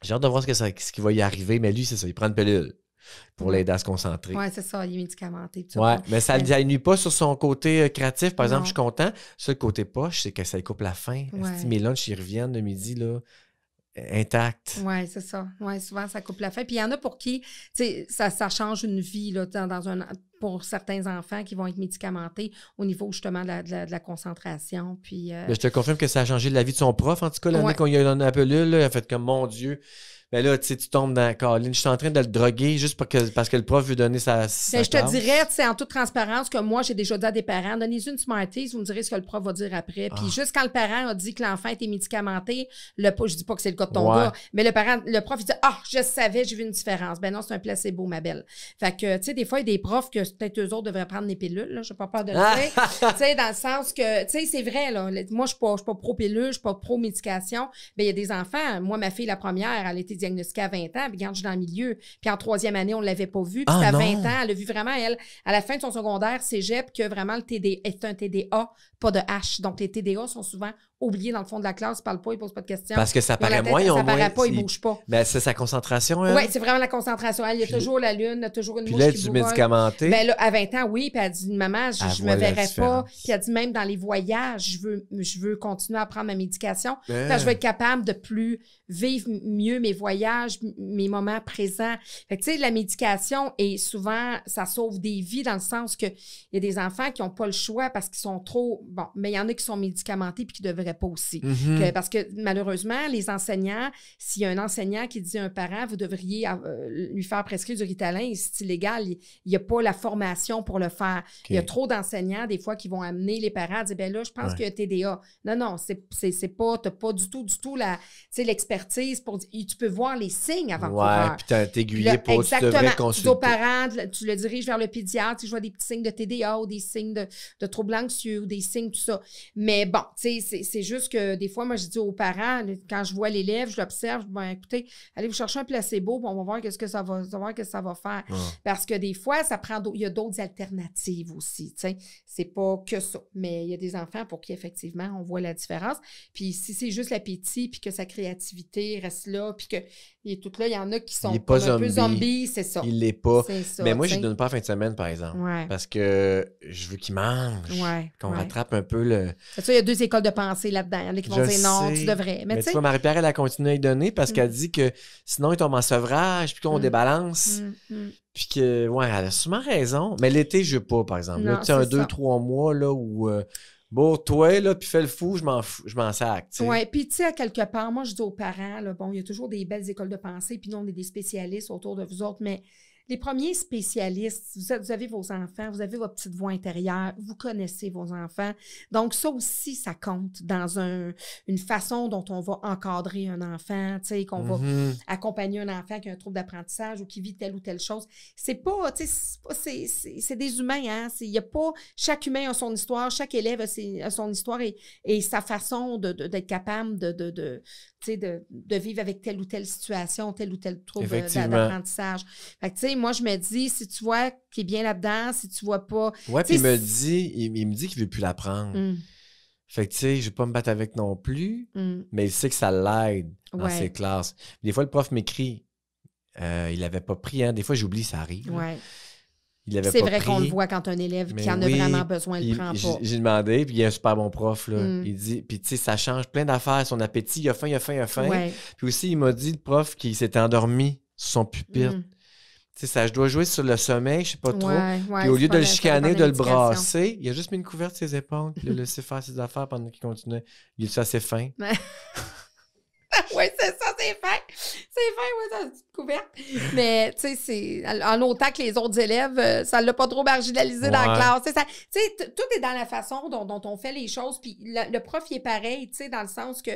J'ai hâte de voir ce qui va y arriver, mais lui, c'est ça, il prend une pilule pour l'aider à se concentrer. Oui, c'est ça, il est médicamenté. Oui, mais ça ne nuit pas sur son côté créatif. Par exemple, je suis content. Ça, le côté poche, c'est que ça lui coupe la faim. Si mes lunchs, ils reviennent le midi, là, intact. Oui, c'est ça. Ouais, souvent, ça coupe la faim. Puis il y en a pour qui, ça change une vie là, pour certains enfants qui vont être médicamentés au niveau justement de la concentration. Puis, je te confirme que ça a changé la vie de son prof, en tout cas, l'année qu'on lui a donné la pilule, là, il a fait comme, mon Dieu. Ben là, tu sais, tu tombes dans Caroline. Je suis en train de le droguer juste parce que le prof veut donner sa je te dirais, tu sais, en toute transparence, que moi, j'ai déjà dit à des parents, donnez-y une Smarties, vous me direz ce que le prof va dire après. Puis juste quand le parent a dit que l'enfant était médicamenté, je dis pas que c'est le cas de ton gars, mais le prof, il dit, je savais, j'ai vu une différence. Ben non, c'est un placebo, ma belle. Fait que, tu sais, des fois, il y a des profs que peut-être eux autres devraient prendre des pilules, là. J'ai pas peur de le dire. Tu sais, dans le sens que, tu sais, c'est vrai, là. Moi, je suis pas pro-pilule, je suis pas pro-médication. Ben, il y a des enfants. Moi, ma fille, la première, elle a été diagnostiquée à 20 ans, puis regarde, je suis dans le milieu. Puis en 3e année, on ne l'avait pas vu. Puis à 20 ans, elle a vu vraiment, elle, à la fin de son secondaire, cégep, que vraiment le TDA est un TDA, pas de H. Donc, les TDA sont souvent oubliés dans le fond de la classe, ils ne parlent pas, ils ne posent pas de questions. Parce que ça paraît moins, ça paraît pas, ils ne bougent pas. Mais c'est sa concentration, hein? Oui, c'est vraiment la concentration. Elle, il y a toujours la lune, il y a toujours une mouche qui bouge. Puis là, du médicamenté. Ben là, à 20 ans, oui. Puis elle dit, maman, je me verrais pas. Puis elle dit, même dans les voyages, je veux continuer à prendre ma médication. Quand je veux être capable de plus vivre mieux mes voyages, mes moments présents. Fait que, tu sais, la médication, et souvent, ça sauve des vies dans le sens que il y a des enfants qui n'ont pas le choix parce qu'ils sont trop... Bon, mais il y en a qui sont médicamentés puis qui ne devraient pas aussi. Parce que, malheureusement, les enseignants, s'il y a un enseignant qui dit à un parent, vous devriez lui faire prescrire du Ritalin, c'est illégal, il n'y a pas la formation pour le faire. Il y a trop d'enseignants, des fois, qui vont amener les parents à dire, ben là, je pense qu'il y a TDA. Non, c'est pas... Tu n'as pas du tout l'expertise pour dire... Tu peux voir les signes avant de courir. Ouais, puis t'aiguillé pour tu devrais consulter. Aux parents, tu le diriges vers le pédiatre, si je vois des petits signes de TDA ou des signes de troubles anxieux ou des signes, tout ça. Mais bon, tu sais, c'est juste que des fois, moi, je dis aux parents, quand je vois l'élève, je l'observe, ben écoutez, allez vous chercher un placebo, puis on va voir qu'est-ce que ça va faire. Parce que des fois, il y a d'autres alternatives aussi, tu sais. C'est pas que ça. Mais il y a des enfants pour qui, effectivement, on voit la différence. Puis si c'est juste l'appétit, puis que sa créativité reste là, puis qu'il est tout là, il y en a qui sont un peu zombies, c'est ça. Il l'est pas. Ça, mais moi, je ne donne pas la fin de semaine, par exemple. Parce que je veux qu'il mange. Qu'on rattrape un peu le... C'est ça, il y a 2 écoles de pensée là-dedans. Il y en a qui vont dire non, tu devrais. Mais tu vois, Marie-Pierre, elle a continué à y donner parce qu'elle dit que sinon, il tombe en sevrage, puis qu'on débalance. Puis que, elle a sûrement raison. Mais l'été, je veux pas, par exemple. Là, tu sais, 2-3 mois là, où Bourre-toi, là, puis fais le fou, je m'en sac, tu sais. Oui, puis tu sais, à quelque part, moi, je dis aux parents, là, bon, il y a toujours des belles écoles de pensée, puis nous, on est des spécialistes autour de vous autres, mais les premiers spécialistes, vous avez vos enfants, vous avez votre petite voix intérieure, vous connaissez vos enfants. Donc, ça aussi, ça compte dans une façon dont on va encadrer un enfant, tu sais, qu'on va accompagner un enfant qui a un trouble d'apprentissage ou qui vit telle ou telle chose. C'est pas, tu sais, c'est des humains, hein. Il y a pas, chaque humain a son histoire, chaque élève a son histoire et sa façon d'être capable de vivre avec telle ou telle situation, tel ou tel trouble d'apprentissage. Fait que, tu sais, moi, je me dis, si tu vois qu'il est bien là-dedans, si tu vois pas... Ouais, puis il me dit qu'il veut plus l'apprendre. Fait que, tu sais, je vais pas me battre avec non plus, mais il sait que ça l'aide dans ses classes. Des fois, le prof m'écrit, il l'avait pas pris, hein. Des fois, j'oublie, ça arrive. Ouais. Il l'avait c'est pas vrai pris. qu'on le voit quand un élève qui en a vraiment besoin, il le prend pas. J'ai demandé, puis il y a un super bon prof, là. Il dit, puis tu sais, ça change plein d'affaires, son appétit, il a faim. Ouais. Puis aussi, il m'a dit, le prof, qu'il s'était endormi sur son pupitre. Tu sais, ça, je dois jouer sur le sommeil, je sais pas trop. Puis au lieu de le chicaner, de le brasser, il a juste mis une couverte sur ses épaules, puis il a laissé faire ses affaires pendant qu'il continuait. Il est assez fin. Oui, c'est ça, c'est fin. C'est fin, oui, ça, c'est une couverte. Mais, tu sais, c'est en autant que les autres élèves, ça l'a pas trop marginalisé dans la classe. Tu sais, tout est dans la façon dont on fait les choses. Puis le prof, il est pareil, tu sais, dans le sens que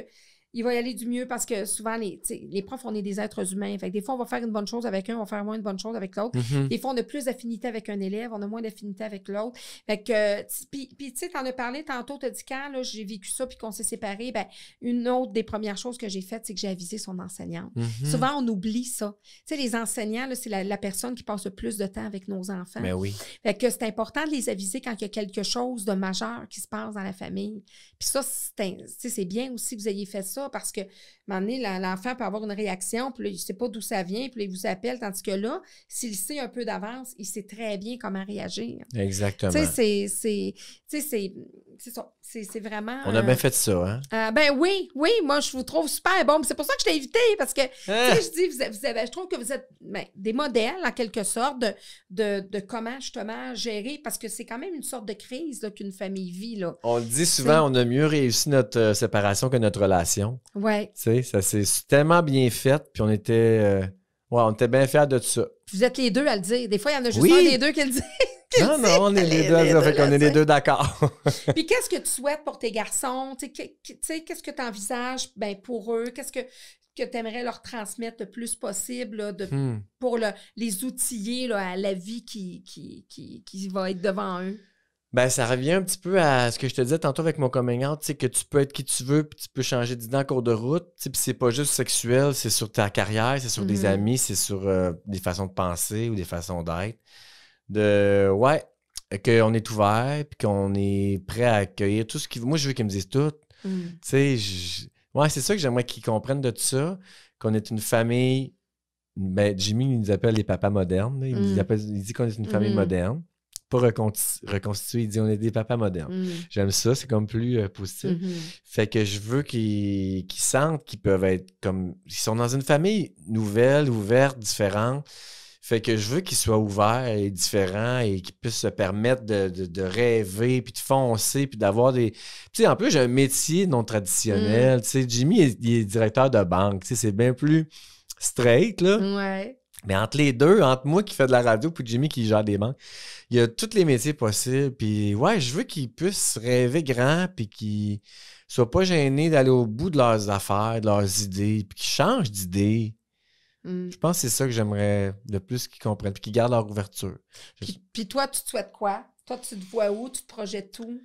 il va y aller du mieux parce que souvent, les profs, on est des êtres humains. Fait que des fois, on va faire une bonne chose avec un, on va faire moins une bonne chose avec l'autre. Des fois, on a plus d'affinité avec un élève, on a moins d'affinité avec l'autre. Fait que, puis tu sais, t'en as parlé tantôt, t'as dit quand, là, j'ai vécu ça puis qu'on s'est séparés, ben, une autre des premières choses que j'ai faites, c'est que j'ai avisé son enseignante. Souvent, on oublie ça. Tu sais, les enseignants, là, c'est la personne qui passe le plus de temps avec nos enfants. Ben oui. Fait que c'est important de les aviser quand il y a quelque chose de majeur qui se passe dans la famille. Puis ça, c'est bien aussi que vous ayez fait ça parce que, à un moment donné, l'enfant peut avoir une réaction, puis là, il ne sait pas d'où ça vient, puis là, il vous appelle, tandis que là, s'il sait un peu d'avance, il sait très bien comment réagir. Exactement. Tu sais, c'est ça. C'est vraiment... On a bien fait ça, hein? Ben oui, moi, je vous trouve super bon. C'est pour ça que je t'ai invité, parce que, tu sais, je dis, je trouve que vous êtes des modèles, en quelque sorte, de comment, justement, gérer, parce que c'est quand même une sorte de crise là, qu'une famille vit, là. On le dit souvent, on a mieux réussi notre séparation que notre relation. Ouais. Tu sais, ça s'est tellement bien fait, puis on était bien fiers de ça. Vous êtes les deux à le dire. Des fois, il y en a juste un des deux qui le dit. Non, on est les deux à dire, fait qu'on est les deux d'accord. Puis qu'est-ce que tu souhaites pour tes garçons? Tu sais, qu'est-ce que tu envisages pour eux? Qu'est-ce que tu aimerais leur transmettre le plus possible là, pour les outiller là, à la vie qui va être devant eux? Ben, ça revient un petit peu à ce que je te disais tantôt avec mon coming out, tu sais, que tu peux être qui tu veux, puis tu peux changer d'idée en cours de route, puis c'est pas juste sexuel, c'est sur ta carrière, c'est sur des amis, c'est sur des façons de penser ou des façons d'être. Qu'on est ouvert, puis qu'on est prêt à accueillir tout ce qu'ils veulent. Moi, je veux qu'ils me disent tout. Tu sais, c'est ça que j'aimerais qu'ils comprennent de tout ça, qu'on est une famille. Ben, Jimmy, il nous appelle les papas modernes. Là. Il dit qu'on est une famille moderne. Pas reconstitué, il dit on est des papas modernes. J'aime ça, c'est comme plus positif. Fait que je veux qu'ils sentent qu'ils peuvent être comme... Ils sont dans une famille nouvelle, ouverte, différente. Fait que je veux qu'ils soient ouverts et différents et qu'ils puissent se permettre de rêver, puis de foncer, puis d'avoir des... Tu sais, en plus, j'ai un métier non traditionnel. Tu sais, Jimmy, il est directeur de banque. Tu sais, c'est bien plus straight, là. Ouais. Mais entre les deux, entre moi qui fais de la radio puis Jimmy qui gère des banques, il y a tous les métiers possibles. Puis ouais, je veux qu'ils puissent rêver grand puis qu'ils soient pas gênés d'aller au bout de leurs affaires, de leurs idées, puis qu'ils changent d'idées. Je pense que c'est ça que j'aimerais le plus qu'ils comprennent, puis qu'ils gardent leur ouverture. Puis toi, tu te souhaites quoi? Toi, tu te vois où? Tu te projettes où?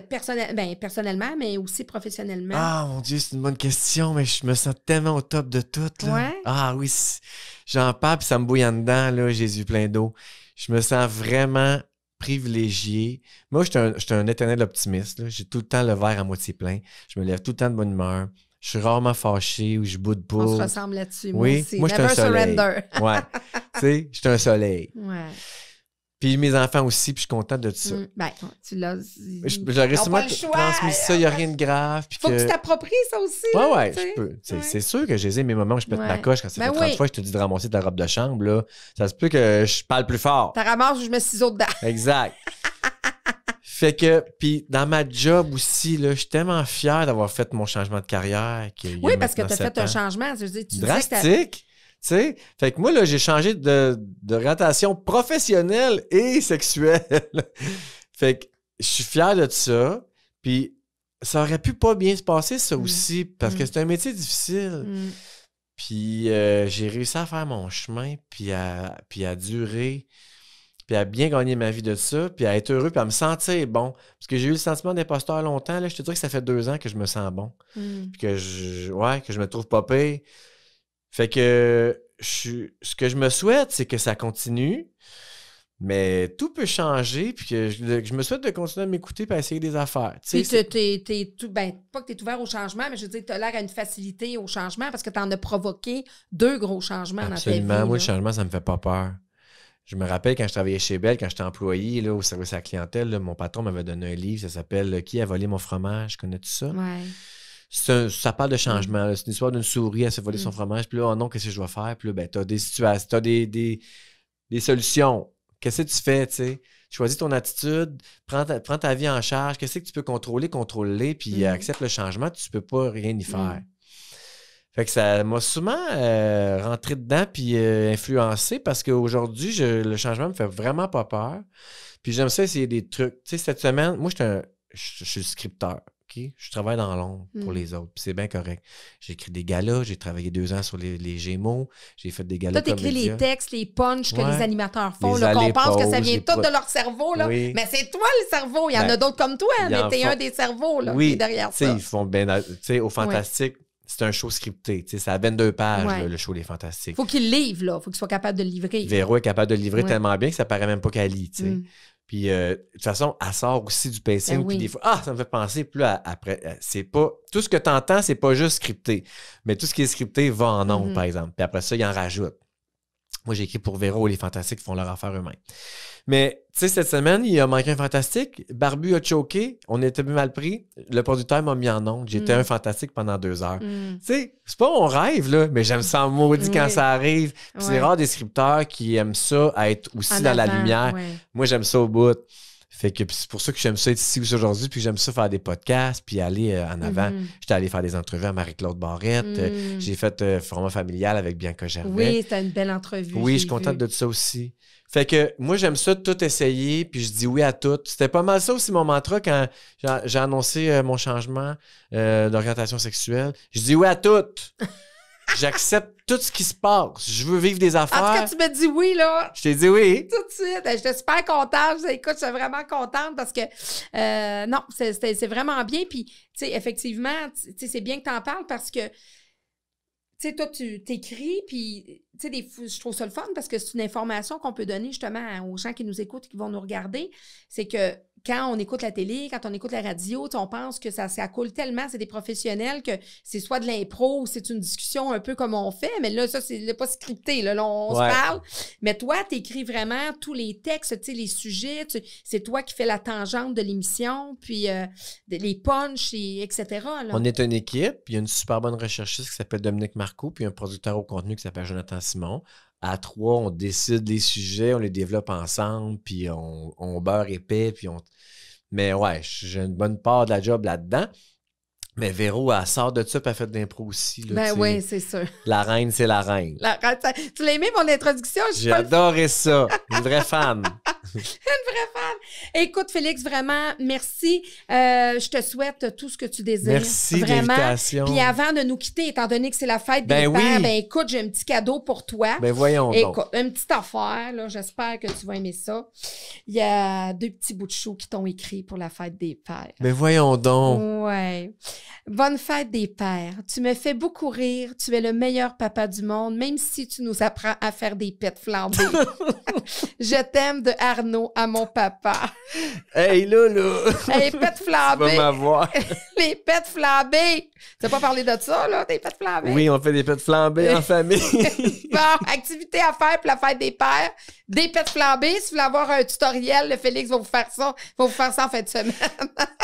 Personnellement, mais aussi professionnellement. Ah, mon Dieu, c'est une bonne question, mais je me sens tellement au top de tout. Là. Ouais? Ah oui, j'en parle, puis ça me bouille en dedans, là, Jésus plein d'eau. Je me sens vraiment privilégié. Moi, je suis un éternel optimiste. Là. J'ai tout le temps le verre à moitié plein. Je me lève tout le temps de bonne humeur. Je suis rarement fâché ou je boude pas. On se ressemble là-dessus, moi oui, aussi. Moi, je suis un soleil. Ouais. Tu sais, je suis un soleil. Ouais. Puis mes enfants aussi, puis je suis content de ça. Tu l'as... J'aurais sûrement transmis ça, il n'y a rien de grave. Faut que tu t'appropries ça aussi. Ouais, je peux. C'est sûr que j'ai mes moments où je pète ma coche quand ça fait 30 fois je te dis de ramasser ta robe de chambre. Là. Ça se peut que je parle plus fort. T'as ramassé ou je mets ciseaux dedans. Exact. Fait que, puis dans ma job aussi, là, je suis tellement fier d'avoir fait mon changement de carrière. Oui, parce que tu as fait un changement. Je veux dire, tu drastique. Tu sais, fait que moi, là, j'ai changé d'orientation professionnelle et sexuelle. Fait que je suis fier de ça. Puis ça aurait pu pas bien se passer, ça aussi, parce que c'est un métier difficile. Puis j'ai réussi à faire mon chemin, puis à durer, puis à bien gagner ma vie de ça, puis à être heureux, puis à me sentir bon. Parce que j'ai eu le sentiment d'imposteur longtemps. Là, je te dirais que ça fait 2 ans que je me sens bon. Puis que je me trouve pas pire. Fait que ce que je me souhaite, c'est que ça continue, mais tout peut changer, puis que je me souhaite de continuer à m'écouter et à essayer des affaires. Puis pas que tu es ouvert au changement, mais je veux dire, tu as l'air à une facilité au changement parce que tu en as provoqué 2 gros changements dans ta vie. Absolument. Moi, le changement, ça me fait pas peur. Je me rappelle quand je travaillais chez Bell, quand j'étais employé là, au service à la clientèle, là, mon patron m'avait donné un livre, ça s'appelle « Qui a volé mon fromage? » Connais-tu ça? Ouais. Ça parle de changement. Là. C'est une histoire d'une souris, elle s'est volé son fromage. Puis là, oh non, qu'est-ce que je dois faire? Puis là, ben, t'as des situations, t'as des solutions. Qu'est-ce que tu fais, tu sais? Choisis ton attitude, prends ta vie en charge. Qu'est-ce que tu peux contrôler, puis accepte le changement. Tu peux pas rien y faire. Fait que ça m'a souvent rentré dedans puis influencé parce qu'aujourd'hui, le changement me fait vraiment pas peur. Puis j'aime ça essayer des trucs. Tu sais, cette semaine, moi, je suis scripteur. Okay? Je travaille dans l'ombre pour les autres, puis c'est bien correct. J'ai écrit des galas, j'ai travaillé 2 ans sur les Gémeaux, j'ai fait des galas. Toi, t'écris les textes, les punchs que les animateurs font, là, qu'on pense que ça vient tout de leur cerveau, là. Oui. Mais c'est toi le cerveau. Il y en a d'autres comme toi, mais t'es un des cerveaux là, qui est derrière ça. Ils font bien. Tu sais, au Fantastique, c'est un show scripté. C'est à 22 pages, là, le show des Fantastiques. Faut qu'il livre, là. Faut qu'il soit capable de le livrer. Véro est capable de le livrer tellement bien que ça paraît même pas qu'elle lit, tu sais. Puis, de toute façon, elle sort aussi du pacing. Puis des fois, ça me fait penser. Puis là, après, c'est pas... Tout ce que tu entends, c'est pas juste scripté. Mais tout ce qui est scripté va en ondes, par exemple. Puis après ça, il en rajoute. Moi, j'ai écrit pour Véro, les Fantastiques font leur affaire eux-mêmes. Mais, tu sais, cette semaine, il a manqué un Fantastique. Barbu a choqué. On était mal pris. Le producteur m'a mis en ondes. J'étais un Fantastique pendant 2 heures. Tu sais, c'est pas mon rêve, là, mais j'aime ça en maudit quand ça arrive. Puis c'est rare des scripteurs qui aiment ça, être aussi dans la lumière. Moi, j'aime ça au bout. Fait que c'est pour ça que j'aime ça être ici aujourd'hui, puis j'aime ça faire des podcasts, puis aller en avant. J'étais allé faire des entrevues à Marie-Claude Barrette. J'ai fait format familial avec Bianca Gervais. Oui, c'était une belle entrevue. Oui, je suis contente de ça aussi. Fait que moi, j'aime ça de tout essayer, puis je dis oui à tout. C'était pas mal ça aussi mon mantra quand j'ai annoncé mon changement d'orientation sexuelle. Je dis oui à tout. J'accepte tout ce qui se passe. Je veux vivre des affaires. En tout cas, tu me dis oui, là. Je t'ai dit oui. Tout de suite. J'étais super contente. Écoute, je suis vraiment contente parce que, non, c'est vraiment bien. Puis, tu sais, effectivement, c'est bien que tu en parles parce que, tu sais, toi, tu t'écris, puis, tu sais, je trouve ça le fun parce que c'est une information qu'on peut donner justement aux gens qui nous écoutent et qui vont nous regarder. C'est que quand on écoute la télé, quand on écoute la radio, on pense que ça coule tellement, c'est des professionnels, que c'est soit de l'impro ou c'est une discussion un peu comme on fait, mais là, ça, c'est pas scripté, là on se parle. Mais toi, tu écris vraiment tous les textes, tu sais, les sujets, c'est toi qui fais la tangente de l'émission, puis les punchs, etc. Là. On est une équipe, puis il y a une super bonne recherchiste qui s'appelle Dominique Marcoux, puis un producteur au contenu qui s'appelle Jonathan Simon. À 3, on décide les sujets, on les développe ensemble, puis on beurre épais, puis on... Mais ouais, j'ai une bonne part de la job là-dedans. Mais Véro, elle sort de ça, puis elle fait de l'impro aussi. Là, ben oui, c'est sûr. La reine, c'est la reine. Tu l'as aimé, mon introduction? J'ai adoré ça. Une vraie fan. Une vraie fan. Écoute, Félix, vraiment, merci. Je te souhaite tout ce que tu désires. Merci de vraiment. l'invitation. Puis avant de nous quitter, étant donné que c'est la fête des pères, ben écoute, j'ai un petit cadeau pour toi. Ben voyons donc. Écoute, une petite affaire, là, j'espère que tu vas aimer ça. Il y a 2 petits bouts de chou qui t'ont écrit pour la fête des pères. Ben voyons donc. Ouais. Bonne fête des pères. Tu me fais beaucoup rire. Tu es le meilleur papa du monde, même si tu nous apprends à faire des pets flambés. Je t'aime de Arnaud à mon papa. Hey, là! Hey, pets flambés. Tu vas m'avoir. Les pets flambés. Tu n'as pas parlé de ça, là, des pets flambés? Oui, on fait des pets flambés en famille. Bon, activité à faire pour la fête des pères. Des pets flambés. Si vous voulez avoir un tutoriel, le Félix va vous faire ça. Va vous faire ça en fin de semaine.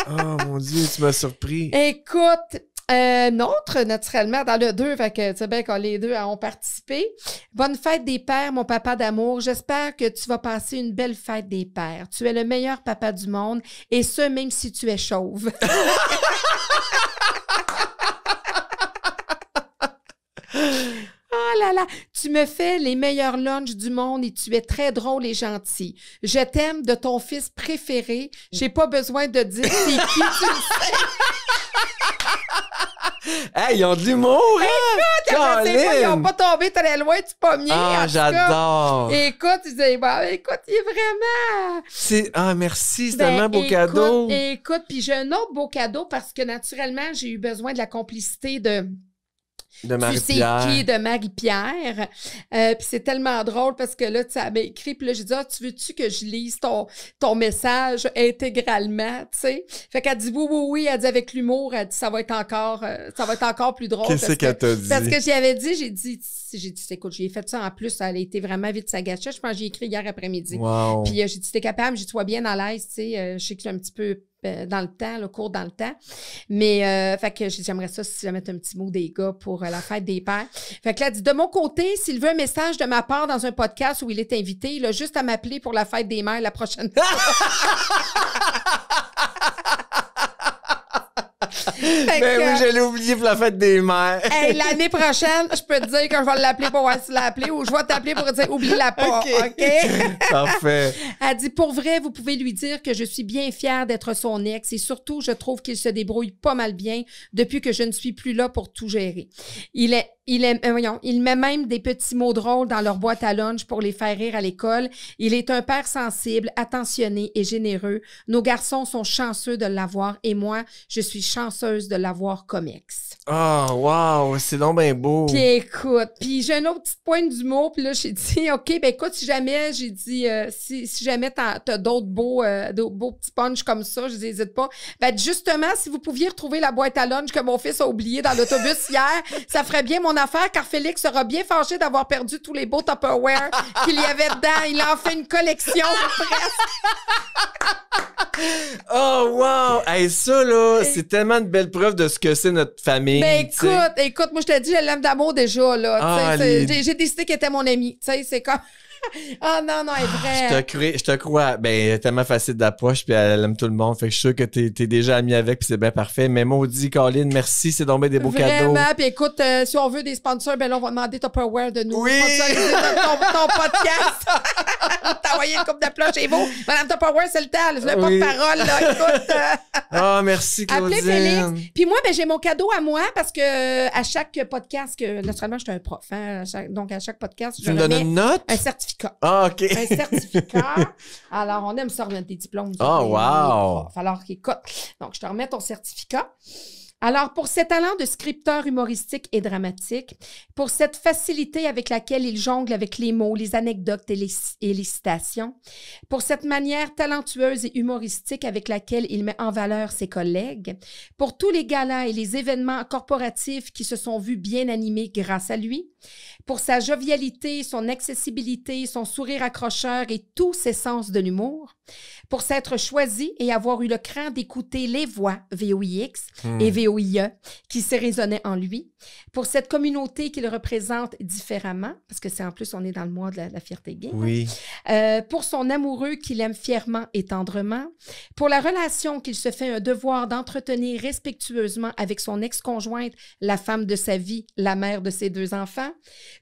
Oh, mon Dieu, tu m'as surpris. Écoute, Nôtre, naturellement, dans le 2, fait que tu sais bien quand les deux ont participé. Bonne fête des pères, mon papa d'amour. J'espère que tu vas passer une belle fête des pères. Tu es le meilleur papa du monde, et ce, même si tu es chauve. Oh là là, tu me fais les meilleurs lunchs du monde et tu es très drôle et gentil. Je t'aime de ton fils préféré. J'ai pas besoin de dire c'est qui, tu le sais. Hey, ils ont de l'humour, hein? Écoute, je sais pas, ils n'ont pas tombé très loin du pommier. Ah, j'adore. Écoute, ils disaient, écoute, il est vraiment... Ah, merci, c'est tellement beau cadeau. Écoute, puis j'ai un autre beau cadeau parce que naturellement, j'ai eu besoin de la complicité de Marie-Pierre. Tu sais qui, de Marie-Pierre. Puis c'est tellement drôle parce que là, tu sais, elle m'a écrit, puis là, j'ai dit, tu veux-tu que je lise ton message intégralement, tu sais? Fait qu'elle dit oui, elle dit avec l'humour, elle dit ça va être encore plus drôle. Qu'est-ce qu'elle t'a dit? Parce que j'y avais dit, j'ai dit, écoute, j'ai fait ça en plus, elle a été vraiment vite sagacée. Je pense que j'ai écrit hier après-midi. Wow. Puis j'ai dit, t'es capable, j'ai dit, sois bien à l'aise, tu sais, je sais que j'ai un petit peu dans le temps, court dans le temps. Mais, fait que j'aimerais ça si jamais mettre un petit mot des gars pour la fête des pères. Fait que là, elle dit, de mon côté, s'il veut un message de ma part dans un podcast où il est invité, il a juste à m'appeler pour la fête des mères la prochaine fois. Ben oui, je l'ai oublié pour la fête des mères. Hey, l'année prochaine, je peux te dire que je vais l'appeler pour voir s'il l'a appelé ou je vais t'appeler pour te dire oublie-la pas, OK? Parfait. Elle dit, pour vrai, vous pouvez lui dire que je suis bien fière d'être son ex et surtout, je trouve qu'il se débrouille pas mal bien depuis que je ne suis plus là pour tout gérer. Il met même des petits mots drôles dans leur boîte à lunch pour les faire rire à l'école. Il est un père sensible, attentionné et généreux. Nos garçons sont chanceux de l'avoir et moi, je suis chanceuse de l'avoir comme ex. Oh, wow, c'est donc bien beau. Puis écoute, puis j'ai un autre petit point d'humour, puis là, j'ai dit, OK, ben écoute, si jamais, j'ai dit, si jamais t'as d'autres beaux petits punchs comme ça, je dis, n'hésite pas. Ben justement, si vous pouviez retrouver la boîte à lunch que mon fils a oubliée dans l'autobus hier, ça ferait bien mon affaire, car Félix sera bien fâché d'avoir perdu tous les beaux Tupperware qu'il y avait dedans. Il en fait une collection, presque. Oh, wow! Hey, ça, là, c'est tellement une belle preuve de ce que c'est notre famille. Ben, écoute, moi, je te dis, je l'aime d'amour déjà, là. Ah, j'ai décidé qu'elle était mon amie. Tu sais, c'est comme... Ah non, elle est vraie. Je te crois. Ben, elle est tellement facile d'approche, puis elle aime tout le monde. Fait que je suis sûr que t'es déjà ami avec, puis c'est bien parfait. Mais maudit, Colin, merci, c'est donc bien des beaux cadeaux. Vraiment, puis écoute, si on veut des sponsors, ben là, on va demander Tupperware de nous. Oui! Sponsoriser ton podcast. T'envoyer une coupe de plats chez vous. Madame Tupperware, c'est le temps. Je n'ai pas de parole, là. Écoute. Ah, merci, Claudine. Appelez Félix. Puis moi, ben, j'ai mon cadeau à moi parce que à chaque podcast, naturellement, je suis un prof. Hein, donc, à chaque podcast, tu me donnes une note? Un certificat. Ah, OK. Un certificat. Alors, on aime ça remettre des diplômes. Oh, wow. Alors, écoute. Donc, je te remets ton certificat. Alors, pour ses talents de scripteur humoristique et dramatique, pour cette facilité avec laquelle il jongle avec les mots, les anecdotes et les citations, pour cette manière talentueuse et humoristique avec laquelle il met en valeur ses collègues, pour tous les galas et les événements corporatifs qui se sont vus bien animés grâce à lui, pour sa jovialité, son accessibilité, son sourire accrocheur et tous ses sens de l'humour, pour s'être choisi et avoir eu le cran d'écouter les voix VOIX et VOIE qui se résonnaient en lui, pour cette communauté qu'il représente différemment, parce que c'est en plus, on est dans le mois de la fierté gay. Oui. Pour son amoureux qu'il aime fièrement et tendrement, pour la relation qu'il se fait un devoir d'entretenir respectueusement avec son ex-conjointe, la femme de sa vie, la mère de ses 2 enfants,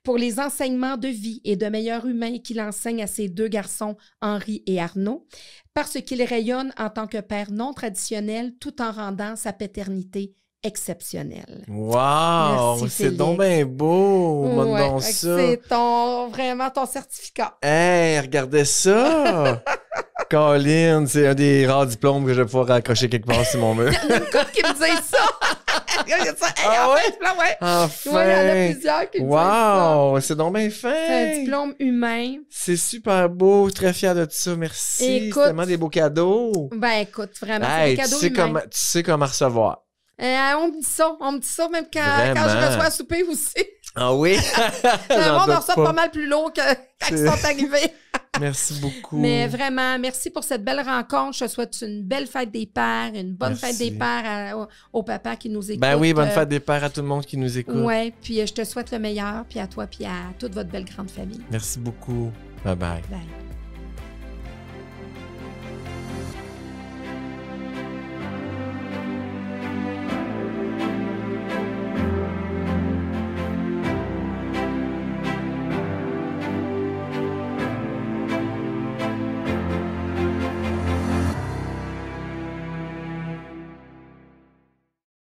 pour les enseignements de vie et de meilleur humain qu'il enseigne à ses 2 garçons, Henri et Arnaud, parce qu'il rayonne en tant que père non traditionnel tout en rendant sa paternité exceptionnelle. Wow! C'est donc bien beau! Ouais, donc ça. C'est vraiment ton certificat. Hey, regardez ça! Colin, c'est un des rares diplômes que je vais pouvoir accrocher quelque part sur mon mur. Il y en a une couple qui me dit ça! Ah ouais? Ouais. Enfin! Ouais, il y en a plusieurs qui me disent ça. Wow! C'est donc bien fin! C'est un diplôme humain. C'est super beau. Très fier de ça. Merci. Écoute, c'est tellement des beaux cadeaux. Ben écoute, vraiment, Hey, c'est des cadeaux humains. tu sais comment recevoir. On me dit ça même quand je reçois à souper aussi. Ah oui? Le monde en reçoit pas mal plus lourd que quand ils sont arrivés. Merci beaucoup. Mais vraiment, merci pour cette belle rencontre. Je te souhaite une belle fête des pères, une bonne fête des pères aux papas qui nous écoutent. Ben oui, bonne fête des pères à tout le monde qui nous écoute. Oui, puis je te souhaite le meilleur, puis à toi, puis à toute votre belle grande famille. Merci beaucoup. Bye bye. Bye.